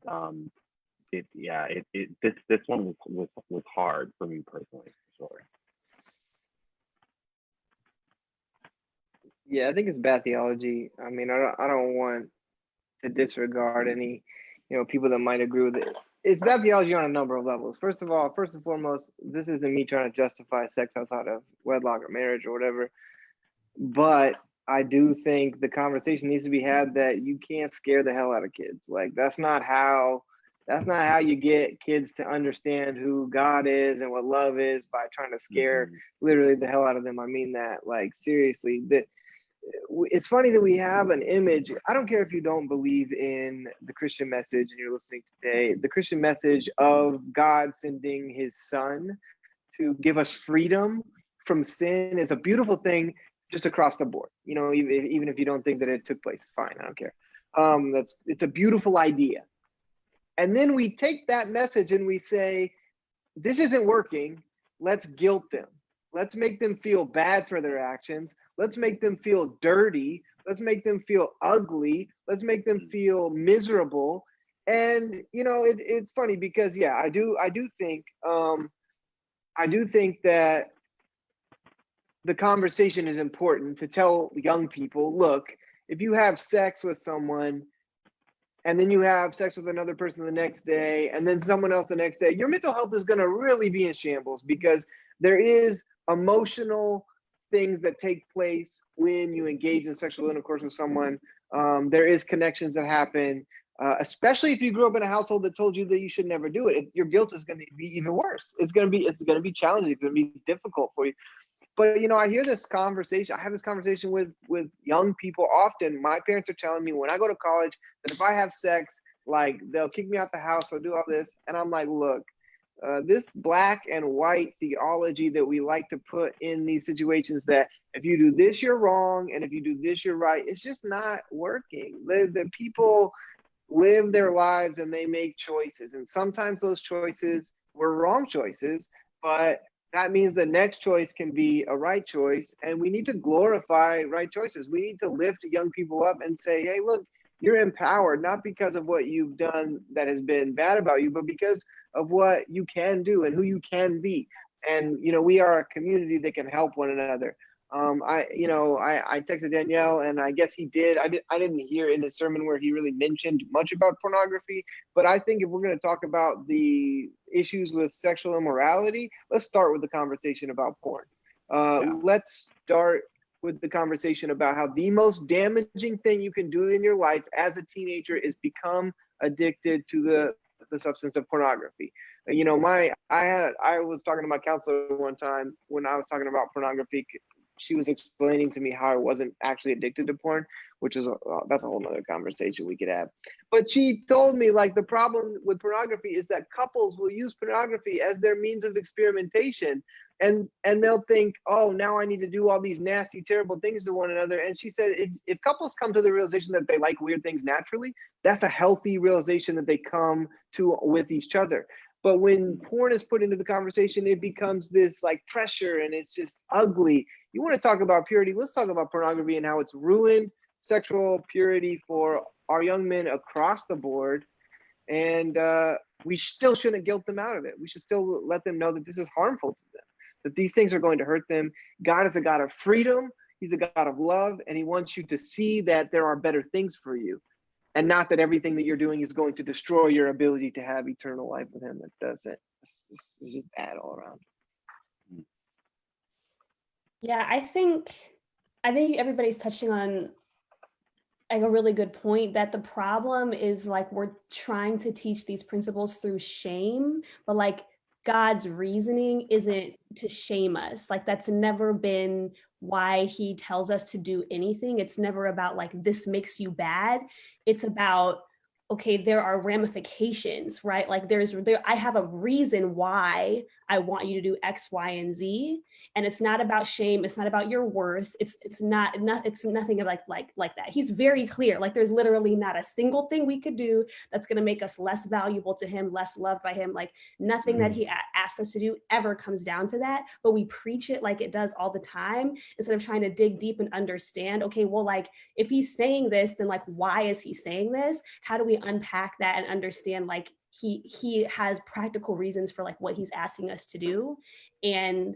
this one was hard for me personally, for sure. Yeah, I think it's bad theology. I mean, I don't want to disregard any, you know, people that might agree with it. It's bad theology on a number of levels. First of all, first and foremost, this isn't me trying to justify sex outside of wedlock or marriage or whatever. But I do think the conversation needs to be had that you can't scare the hell out of kids. Like that's not how you get kids to understand who God is and what love is, by trying to scare literally the hell out of them. I mean that, like, seriously. It's funny that we have an image. I don't care if you don't believe in the Christian message and you're listening today, the Christian message of God sending his son to give us freedom from sin is a beautiful thing. just across the board. You know, even if you don't think that it took place, fine, I don't care. It's a beautiful idea. And then we take that message and we say, this isn't working. Let's guilt them. Let's make them feel bad for their actions. Let's make them feel dirty. Let's make them feel ugly. Let's make them feel miserable. And you know, it's funny because yeah, I do think that the conversation is important to tell young people, look, if you have sex with someone and then you have sex with another person the next day and then someone else the next day, your mental health is going to really be in shambles because there is emotional things that take place when you engage in sexual intercourse with someone. There is connections that happen, especially if you grew up in a household that told you that you should never do it. Your guilt is going to be even worse. It's going to be challenging. It's going to be difficult for you. But you know, I hear this conversation. I have this conversation with young people often. My parents are telling me when I go to college that if I have sex, like they'll kick me out the house, they'll do all this, and I'm like, look, this black and white theology that we like to put in these situations, that if you do this, you're wrong, and if you do this, you're right. It's just not working. The people live their lives and they make choices, and sometimes those choices were wrong choices, but that means the next choice can be a right choice, and we need to glorify right choices. We need to lift young people up and say, hey, look, you're empowered, not because of what you've done that has been bad about you, but because of what you can do and who you can be. And, you know, we are a community that can help one another. I texted Danielle, and I guess he did. I didn't hear in his sermon where he really mentioned much about pornography, but I think if we're going to talk about the issues with sexual immorality, let's start with the conversation about porn. Let's start with the conversation about how the most damaging thing you can do in your life as a teenager is become addicted to the substance of pornography. You know, I was talking to my counselor one time when I was talking about pornography. She was explaining to me how I wasn't actually addicted to porn, which is that's a whole nother conversation we could have. But she told me, like, the problem with pornography is that couples will use pornography as their means of experimentation, and they'll think, oh, now I need to do all these nasty, terrible things to one another. And she said, if couples come to the realization that they like weird things naturally, that's a healthy realization that they come to with each other. But when porn is put into the conversation, it becomes this like pressure, and it's just ugly. You want to talk about purity? Let's talk about pornography and how it's ruined sexual purity for our young men across the board. And we still shouldn't guilt them out of it. We should still let them know that this is harmful to them, that these things are going to hurt them. God is a God of freedom. He's a God of love, and he wants you to see that there are better things for you, and not that everything that you're doing is going to destroy your ability to have eternal life with him. That doesn't. It's just bad all around. Yeah, I think everybody's touching on like a really good point, that the problem is like we're trying to teach these principles through shame, but like God's reasoning isn't to shame us. Like that's never been why he tells us to do anything. It's never about like, this makes you bad. It's about, okay, there are ramifications, right? Like I have a reason why I want you to do X, Y, and Z. And it's not about shame. It's not about your worth. It's nothing like that. He's very clear. Like there's literally not a single thing we could do that's going to make us less valuable to him, less loved by him. Like nothing that he asked us to do ever comes down to that, but we preach it like it does all the time instead of trying to dig deep and understand, okay, well, like if he's saying this, then like, why is he saying this? How do we unpack that and understand like he has practical reasons for like what he's asking us to do, and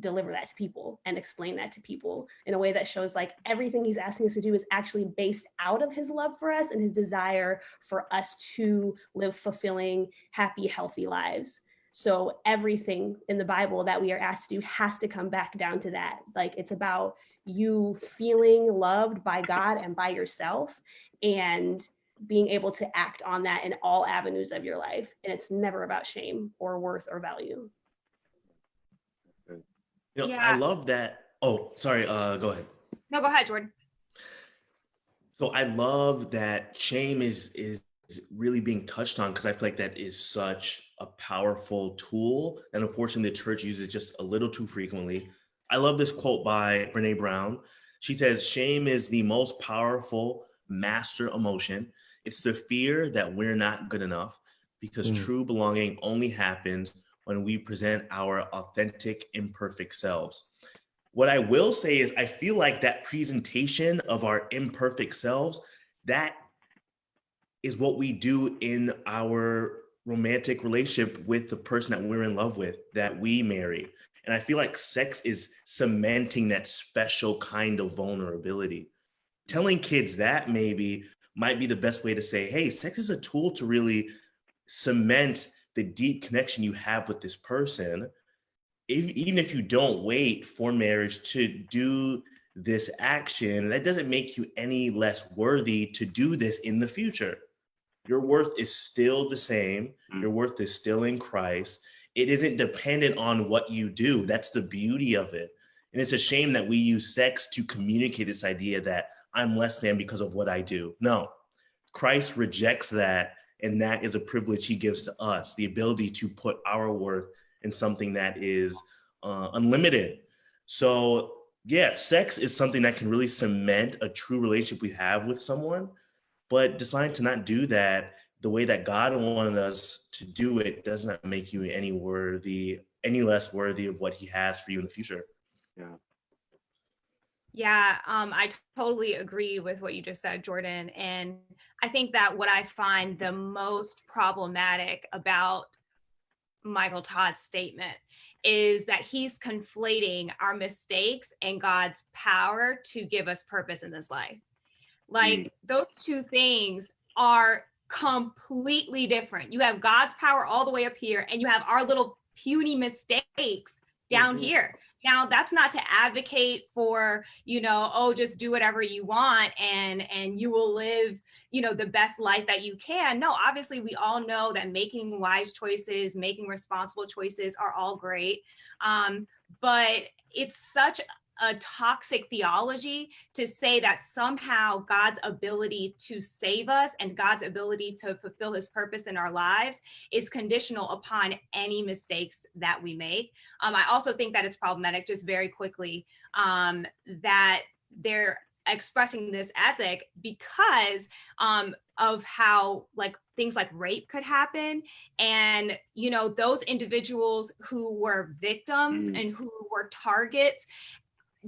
deliver that to people and explain that to people in a way that shows like everything he's asking us to do is actually based out of his love for us and his desire for us to live fulfilling, happy, healthy lives. So everything in the Bible that we are asked to do has to come back down to that. Like it's about you feeling loved by God and by yourself, and being able to act on that in all avenues of your life. And it's never about shame or worth or value. You know, I love that. Oh, sorry. Go ahead. No, go ahead, Jordan. So I love that shame is really being touched on, because I feel like that is such a powerful tool. And unfortunately, the church uses just a little too frequently. I love this quote by Brené Brown. She says, shame is the most powerful master emotion. It's the fear that we're not good enough, because true belonging only happens when we present our authentic, imperfect selves. What I will say is I feel like that presentation of our imperfect selves, that is what we do in our romantic relationship with the person that we're in love with, that we marry. And I feel like sex is cementing that special kind of vulnerability. Telling kids that maybe might be the best way to say, hey, sex is a tool to really cement the deep connection you have with this person. Even if you don't wait for marriage to do this action, that doesn't make you any less worthy to do this in the future. Your worth is still the same. Your worth is still in Christ. It isn't dependent on what you do. That's the beauty of it. And it's a shame that we use sex to communicate this idea that I'm less than because of what I do. No, Christ rejects that. And that is a privilege he gives to us, the ability to put our worth in something that is unlimited. So yeah, sex is something that can really cement a true relationship we have with someone, but deciding to not do that the way that God wanted us to do it does not make you any less worthy of what he has for you in the future. Yeah. Yeah, I totally agree with what you just said, Jordan. And I think that what I find the most problematic about Michael Todd's statement is that he's conflating our mistakes and God's power to give us purpose in this life. Like those two things are completely different. You have God's power all the way up here, and you have our little puny mistakes down here. Now, that's not to advocate for, just do whatever you want and you will live, the best life that you can. No, obviously, we all know that making wise choices, making responsible choices are all great. But it's such a toxic theology to say that somehow God's ability to save us and God's ability to fulfill his purpose in our lives is conditional upon any mistakes that we make. I also think that it's problematic, just very quickly, that they're expressing this ethic because of how things like rape could happen. And, those individuals who were victims and who were targets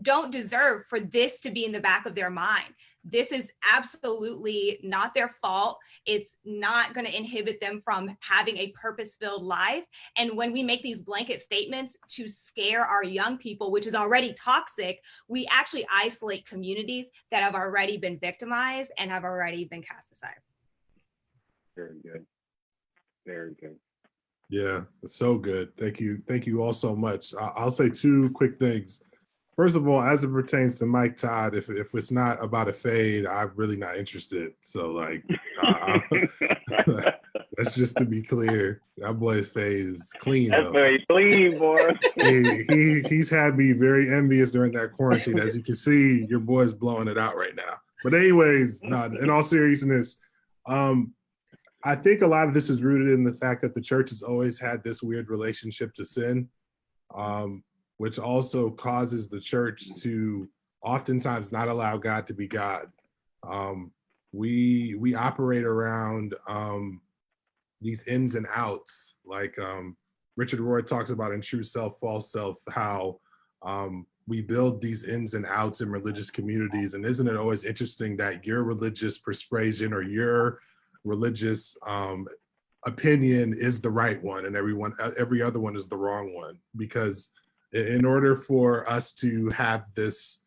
don't deserve for this to be in the back of their mind. This is absolutely not their fault. It's not going to inhibit them from having a purpose-filled life. And when we make these blanket statements to scare our young people, which is already toxic, we actually isolate communities that have already been victimized and have already been cast aside. Very good. Very good. Yeah, so good. Thank you. Thank you all so much. I'll say two quick things. First of all, as it pertains to Mike Todd, if it's not about a fade, I'm really not interested. So that's just to be clear. That boy's fade is clean. That's very clean, boy. He's had me very envious during that quarantine. As you can see, your boy's blowing it out right now. But anyways, in all seriousness, I think a lot of this is rooted in the fact that the church has always had this weird relationship to sin. Which also causes the church to oftentimes not allow God to be God. We operate around these ins and outs, like Richard Roy talks about in True Self, False Self, how we build these ins and outs in religious communities. And isn't it always interesting that your religious persuasion or your religious opinion is the right one and every other one is the wrong one? Because in order for us to have this,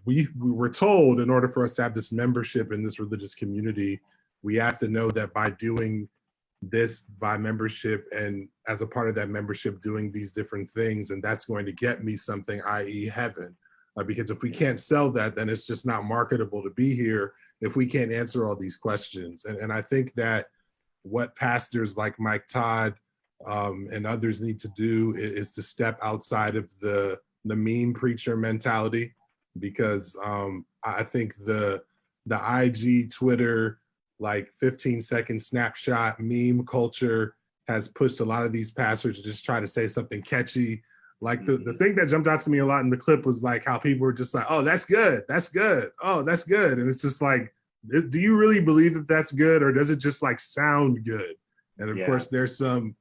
we were told in order for us to have this membership in this religious community, we have to know that by doing this, by membership, and as a part of that membership, doing these different things, and that's going to get me something, i.e. heaven. Because if we can't sell that, then it's just not marketable to be here if we can't answer all these questions. And I think that what pastors like Mike Todd and others need to do is to step outside of the meme preacher mentality, because I think the IG, Twitter, 15-second snapshot meme culture has pushed a lot of these pastors to just try to say something catchy, Like the thing that jumped out to me a lot in the clip was like how people were just like, oh, that's good. That's good. Oh, that's good. And it's just like, do you really believe that that's good, or does it just like sound good? And of course, there's some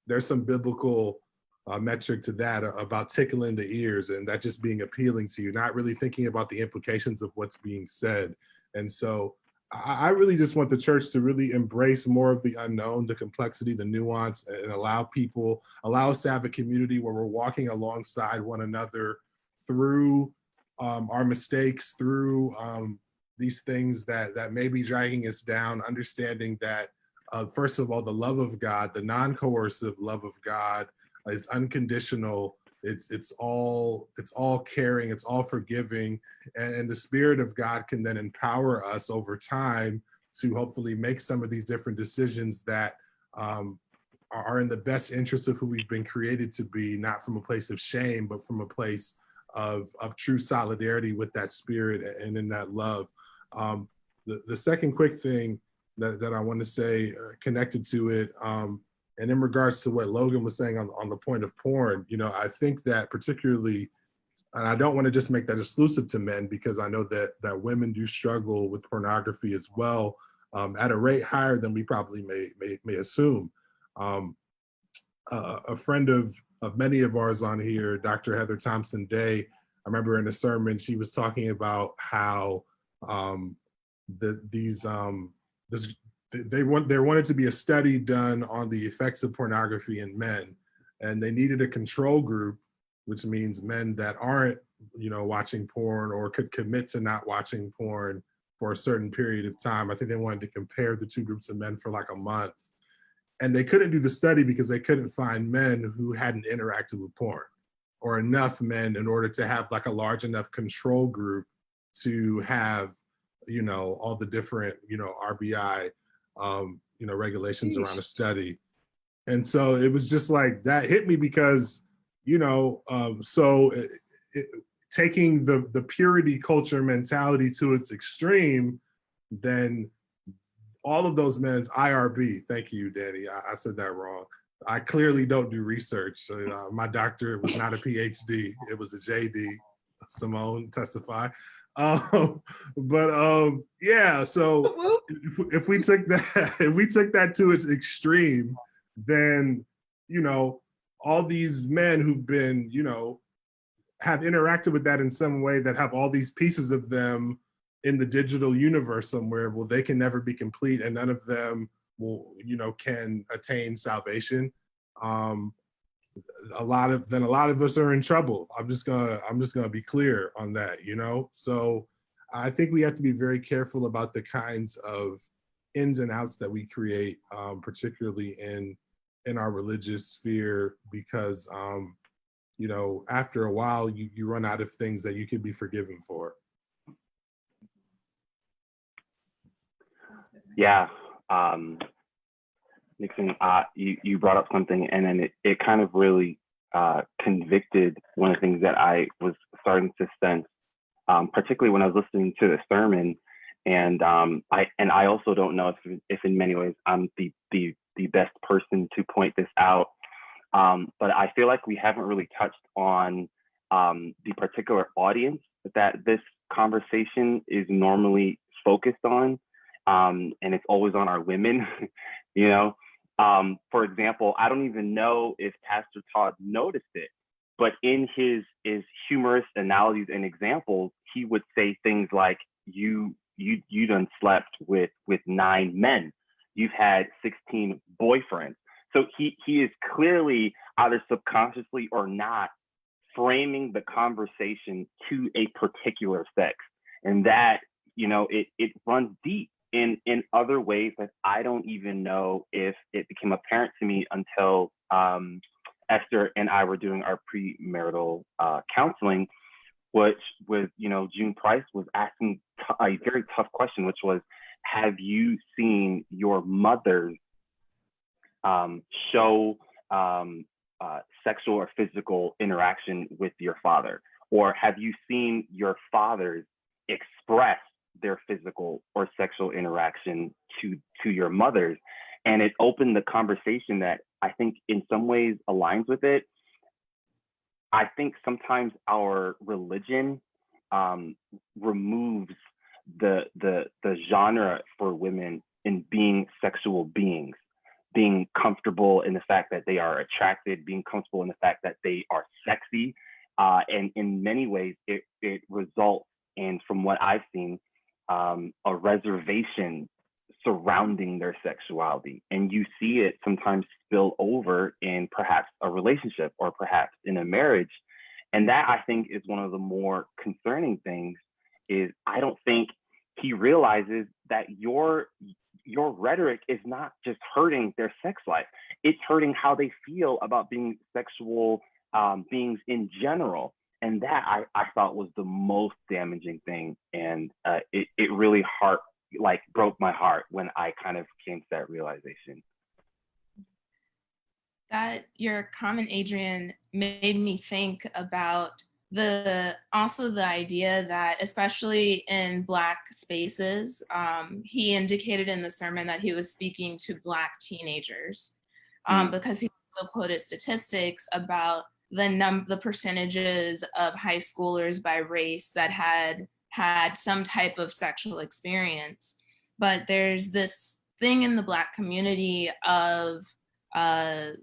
biblical metric to that about tickling the ears and that just being appealing to you, not really thinking about the implications of what's being said. And so I really just want the church to really embrace more of the unknown, the complexity, the nuance, and allow us to have a community where we're walking alongside one another through our mistakes, through these things that may be dragging us down, understanding that first of all, the love of God, the non-coercive love of God is unconditional. It's all caring, it's all forgiving, and the Spirit of God can then empower us over time to hopefully make some of these different decisions that are in the best interest of who we've been created to be, not from a place of shame, but from a place of true solidarity with that Spirit and in that love. The second quick thing that I want to say connected to it, and in regards to what Logan was saying on the point of porn, I think that particularly, and I don't want to just make that exclusive to men, because I know that women do struggle with pornography as well, at a rate higher than we probably may assume. A friend of many of ours on here, Dr. Heather Thompson Day, I remember in a sermon, she was talking about how there wanted to be a study done on the effects of pornography in men, and they needed a control group, which means men that aren't, watching porn or could commit to not watching porn for a certain period of time. I think they wanted to compare the two groups of men for like a month, and they couldn't do the study because they couldn't find men who hadn't interacted with porn, or enough men in order to have like a large enough control group to have, all the different, RBI, regulations around a study. And so it was just like, that hit me because, taking the purity culture mentality to its extreme, then all of those men's IRB, thank you, Danny, I said that wrong. I clearly don't do research. So, my doctorate was not a PhD, it was a JD. Simone, testify. Yeah, so if we took that to its extreme, then all these men who've been have interacted with that in some way, that have all these pieces of them in the digital universe somewhere, well, they can never be complete, and none of them will can attain salvation. A lot of us are in trouble. I'm just gonna be clear on that, So I think we have to be very careful about the kinds of ins and outs that we create, particularly in our religious sphere, because after a while you run out of things that you can be forgiven for. Yeah. Nixon, you brought up something, and then it kind of really convicted one of the things that I was starting to sense, particularly when I was listening to the sermon. And I also don't know if in many ways I'm the best person to point this out, but I feel like we haven't really touched on the particular audience that this conversation is normally focused on, and it's always on our women, For example, I don't even know if Pastor Todd noticed it, but in his humorous analogies and examples, he would say things like, you done slept with 9 men. You've had 16 boyfriends. So he is clearly, either subconsciously or not, framing the conversation to a particular sex. And that, it runs deep in other ways that I don't even know if it became apparent to me until Esther and I were doing our premarital counseling, which was, June Price was asking a very tough question, which was, have you seen your mother show sexual or physical interaction with your father? Or have you seen your fathers express their physical or sexual interaction to your mothers? And it opened the conversation that I think in some ways aligns with it. I think sometimes our religion removes the genre for women in being sexual beings, being comfortable in the fact that they are attracted, being comfortable in the fact that they are sexy. And in many ways, it results in, from what I've seen, a reservation surrounding their sexuality. And you see it sometimes spill over in perhaps a relationship or perhaps in a marriage. And that, I think, is one of the more concerning things. Is I don't think he realizes that your rhetoric is not just hurting their sex life, it's hurting how they feel about being sexual beings in general. And that I thought was the most damaging thing. And it really broke my heart when I kind of came to that realization. That your comment, Adrian, made me think about also the idea that, especially in Black spaces, he indicated in the sermon that he was speaking to Black teenagers, because he also quoted statistics about the percentages of high schoolers by race that had some type of sexual experience. But there's this thing in the Black community of the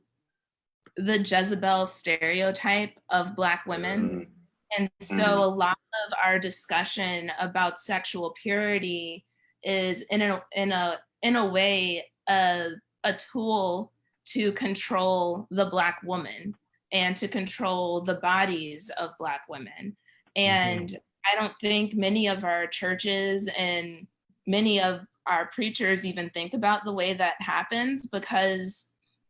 Jezebel stereotype of Black women. And so a lot of our discussion about sexual purity is in a way a tool to control the Black woman and to control the bodies of Black women. And I don't think many of our churches and many of our preachers even think about the way that happens, because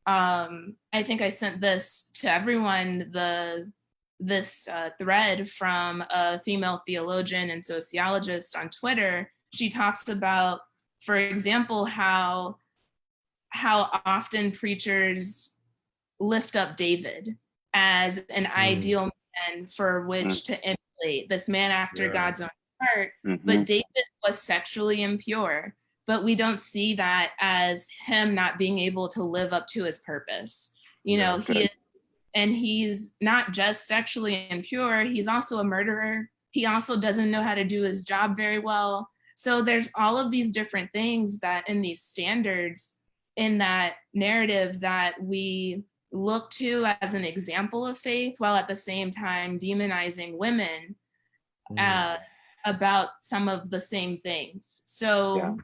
I think I sent this to everyone, this thread from a female theologian and sociologist on Twitter. She talks about, for example, how often preachers lift up David as an ideal man for which to emulate, this man after God's own heart. But David was sexually impure, but we don't see that as him not being able to live up to his purpose. He's not just sexually impure, he's also a murderer. He also doesn't know how to do his job very well. So there's all of these different things that in these standards, in that narrative, that we look to as an example of faith, while at the same time demonizing women about some of the same things. So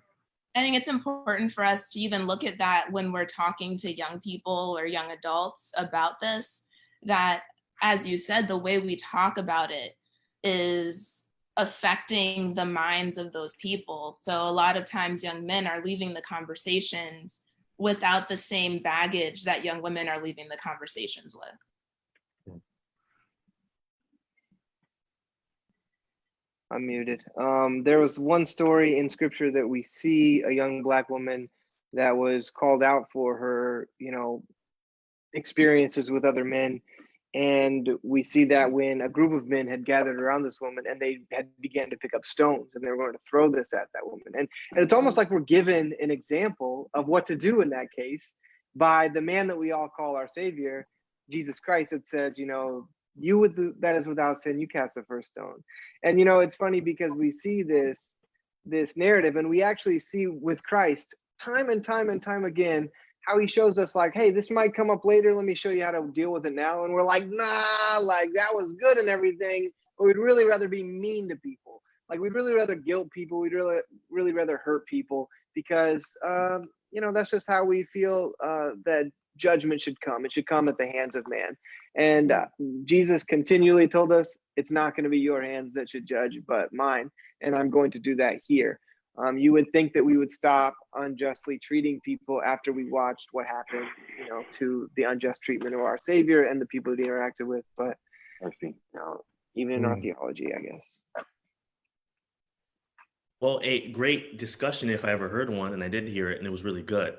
I think it's important for us to even look at that when we're talking to young people or young adults about this, that, as you said, the way we talk about it is affecting the minds of those people. So a lot of times young men are leaving the conversations without the same baggage that young women are leaving the conversations with. I'm muted. There was one story in scripture that we see a young Black woman that was called out for her, experiences with other men. And we see that when a group of men had gathered around this woman and they had began to pick up stones and they were going to throw this at that woman. And it's almost like we're given an example of what to do in that case by the man that we all call our Savior, Jesus Christ, that says, that is without sin, you cast the first stone. And it's funny because we see this narrative, and we actually see with Christ time and time and time again how he shows us, like, hey, this might come up later, let me show you how to deal with it now. And we're like, nah, like that was good and everything, but we'd really rather be mean to people. Like, we'd really rather guilt people, we'd really rather hurt people, because that's just how we feel that judgment should come. It should come at the hands of man. And Jesus continually told us, it's not going to be your hands that should judge, but mine. And I'm going to do that here. You would think that we would stop unjustly treating people after we watched what happened, to the unjust treatment of our Savior and the people that he interacted with. But even in our theology, I guess. Well, a great discussion if I ever heard one, and I did hear it, and it was really good.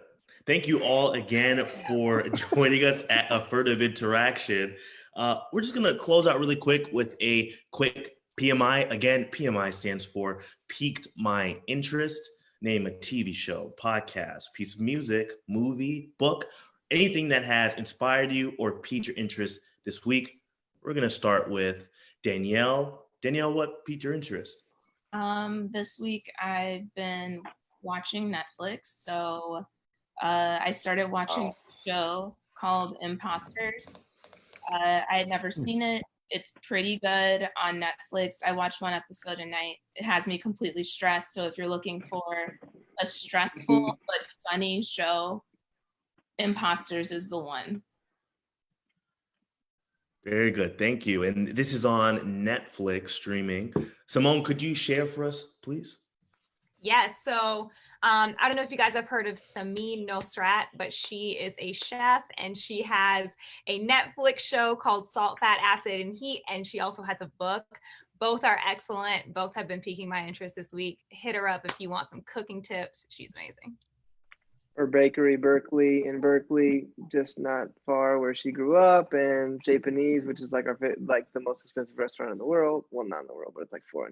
Thank you all again for joining us at Affirmative Interaction. We're just going to close out really quick with a quick PMI. Again, PMI stands for Piqued My Interest. Name a TV show, podcast, piece of music, movie, book, anything that has inspired you or piqued your interest this week. We're going to start with Danielle. Danielle, what piqued your interest? This week I've been watching Netflix. So I started watching a show called Imposters. I had never seen it. It's pretty good on Netflix. I watched one episode a night. It has me completely stressed. So if you're looking for a stressful but funny show, Imposters is the one. Very good. Thank you. And this is on Netflix streaming. Simone, could you share for us, please? Yes. So I don't know if you guys have heard of Simone Nosrat, but she is a chef and she has a Netflix show called Salt, Fat, Acid, and Heat. And she also has a book. Both are excellent. Both have been piquing my interest this week. Hit her up if you want some cooking tips. She's amazing. Or Bakery Berkeley in Berkeley, just not far where she grew up, and Japanese, which is like the most expensive restaurant in the world. Well, not in the world, but it's like $400.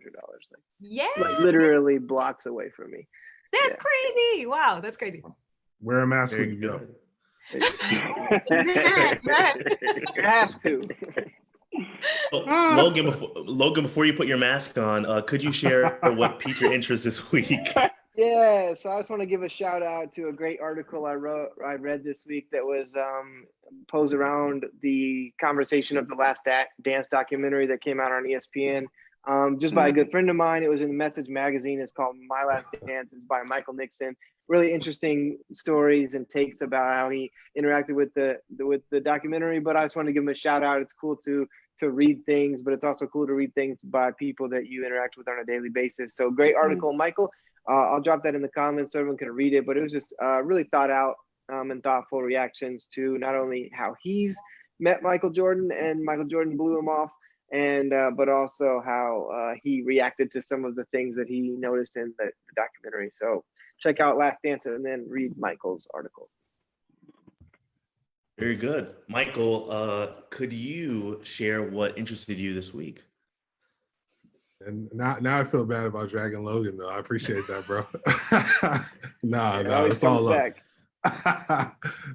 Like literally blocks away from me. That's crazy. Wow, that's crazy. Wear a mask when you go. You have to. Logan, before you put your mask on, could you share what piqued your interest this week? Yeah, so I just want to give a shout out to a great article I read this week that was posed around the conversation of the Last Dance documentary that came out on ESPN, just by a good friend of mine. It was in Message magazine. It's called My Last Dance. It's by Michael Nixon. Really interesting stories and takes about how he interacted with the documentary. But I just want to give him a shout out. It's cool to read things, but it's also cool to read things by people that you interact with on a daily basis. So great article, Michael. I'll drop that in the comments so everyone can read it, but it was just really thought out and thoughtful reactions to not only how he's met Michael Jordan and Michael Jordan blew him off, and but also how he reacted to some of the things that he noticed in the documentary. So check out Last Dance and then read Michael's article. Very good. Michael, could you share what interested you this week? And now I feel bad about dragging Logan, though. I appreciate that, bro. Nah, it's all love.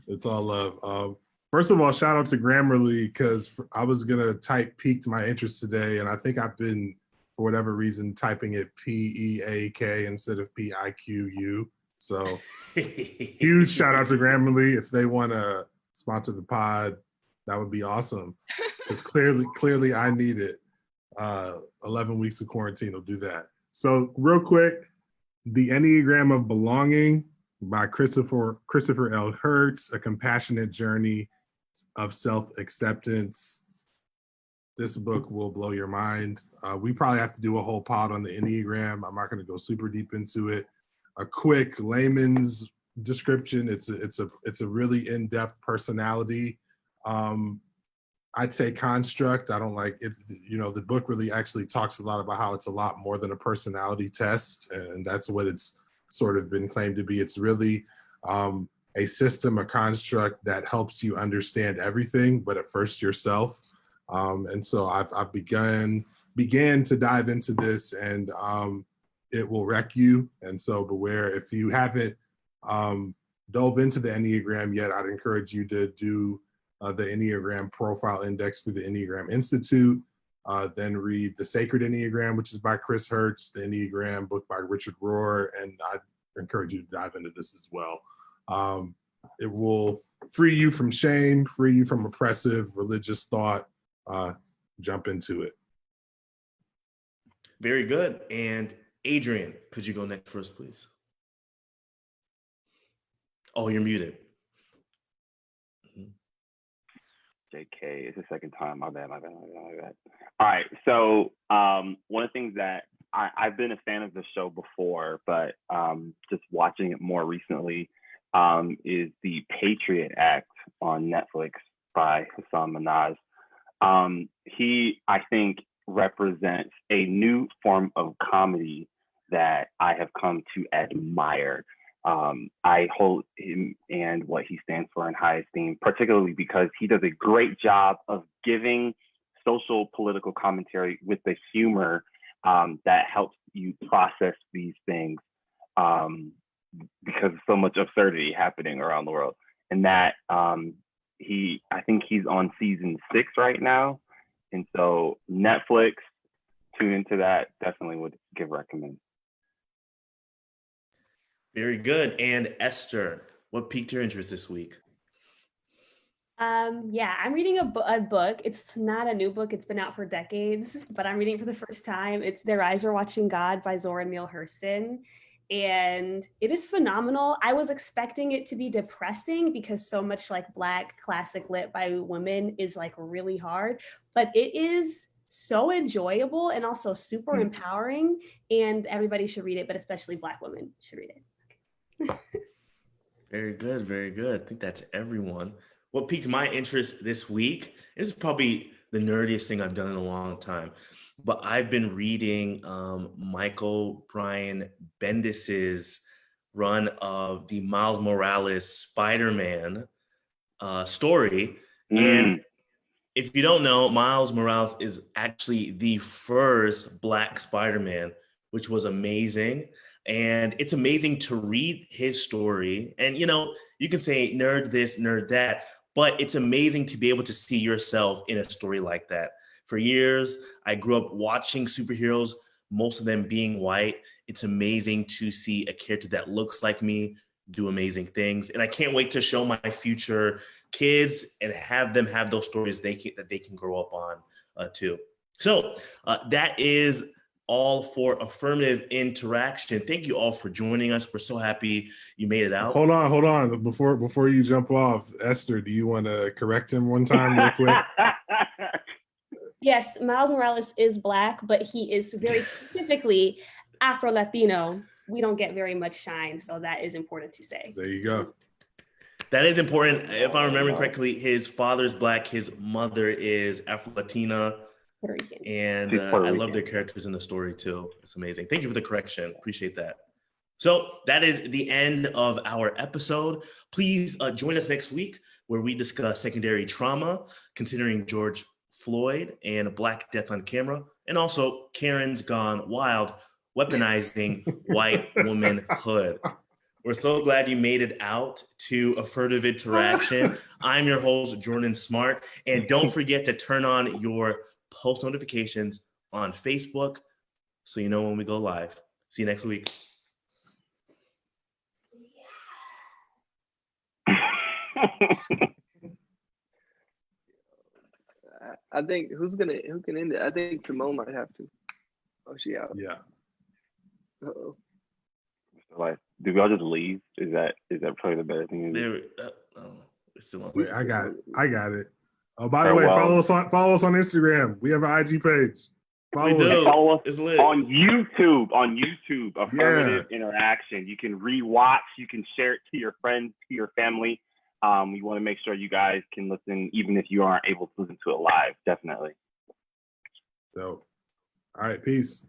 It's all love. First of all, shout out to Grammarly, because I was going to type piqued my interest today, and I think I've been, for whatever reason, typing it P-E-A-K instead of P-I-Q-U. So huge shout out to Grammarly. If they want to sponsor the pod, that would be awesome, because clearly I need it. 11 weeks of quarantine will do that. So real quick, The Enneagram of Belonging by Christopher L. Hertz, A Compassionate Journey of Self-Acceptance. This book will blow your mind. We probably have to do a whole pod on the Enneagram. I'm not going to go super deep into it. A quick layman's description. It's a really in-depth personality. I'd say construct. I don't like it. The book really actually talks a lot about how it's a lot more than a personality test, and that's what it's sort of been claimed to be. It's really a system, a construct that helps you understand everything, but at first yourself. And so I've began to dive into this, and it will wreck you. And so beware. If you haven't dove into the Enneagram yet, I'd encourage you to do the Enneagram Profile Index through the Enneagram Institute. Then read The Sacred Enneagram, which is by Chris Hertz, the Enneagram book by Richard Rohr, and I'd encourage you to dive into this as well. It will free you from shame, free you from oppressive religious thought. Jump into it. Very good. And Adrian, could you go next for us, please? Oh, you're muted. JK, it's the second time. My bad. All right. So one of the things that I've been a fan of the show before, but just watching it more recently is The Patriot Act on Netflix by Hassan Minhaj. He, I think, represents a new form of comedy that I have come to admire. I hold him and what he stands for in high esteem, particularly because he does a great job of giving social political commentary with the humor that helps you process these things because of so much absurdity happening around the world. And that I think he's on season 6 right now. And so Netflix, tune into that. Definitely would recommend. Very good. And Esther, what piqued your interest this week? Yeah, I'm reading a book. It's not a new book. It's been out for decades, but I'm reading it for the first time. It's Their Eyes Are Watching God by Zora Neale Hurston. And it is phenomenal. I was expecting it to be depressing because so much like Black classic lit by women is like really hard, but it is so enjoyable and also super empowering, and everybody should read it, but especially Black women should read it. Very good, very good. I think that's everyone. What piqued my interest this week is probably the nerdiest thing I've done in a long time, but I've been reading Michael Brian Bendis's run of the Miles Morales Spider-Man story. And if you don't know, Miles Morales is actually the first Black Spider-Man, which was amazing. And it's amazing to read his story. And, you know, you can say nerd this, nerd that, but it's amazing to be able to see yourself in a story like that. For years, I grew up watching superheroes, most of them being white. It's amazing to see a character that looks like me do amazing things. And I can't wait to show my future kids and have them have those stories that they can grow up on too. So that is all for Affirmative Interaction. Thank you all for joining us. We're so happy you made it out. Hold on. Before you jump off, Esther, do you want to correct him one time real quick? Yes, Miles Morales is Black, but he is very specifically Afro-Latino. We don't get very much shine, so that is important to say. There you go. That is important. If I remember correctly, his father's Black, his mother is Afro-Latina. Puerto Rican. And I love their characters in the story too. It's amazing. Thank you for the correction. Appreciate that. So that is the end of our episode. Please join us next week where we discuss secondary trauma, considering George Floyd and Black Death on Camera, and also Karen's Gone Wild, weaponizing white womanhood. We're so glad you made it out to Affirmative Interaction. I'm your host, Jordan Smart. And don't forget to turn on your post notifications on Facebook so you know when we go live. See you next week. I think who can end it? I think Simone might have to. Oh, she out. Yeah. Uh-oh. Like, do we all just leave? Is that probably the better thing to do? It's still on. Wait, I got it. Oh, by the way, follow us on Instagram. We have an IG page. Follow us on YouTube. Affirmative Interaction. You can rewatch. You can share it to your friends, to your family. We want to make sure you guys can listen, even if you aren't able to listen to it live. Definitely. So, all right, peace.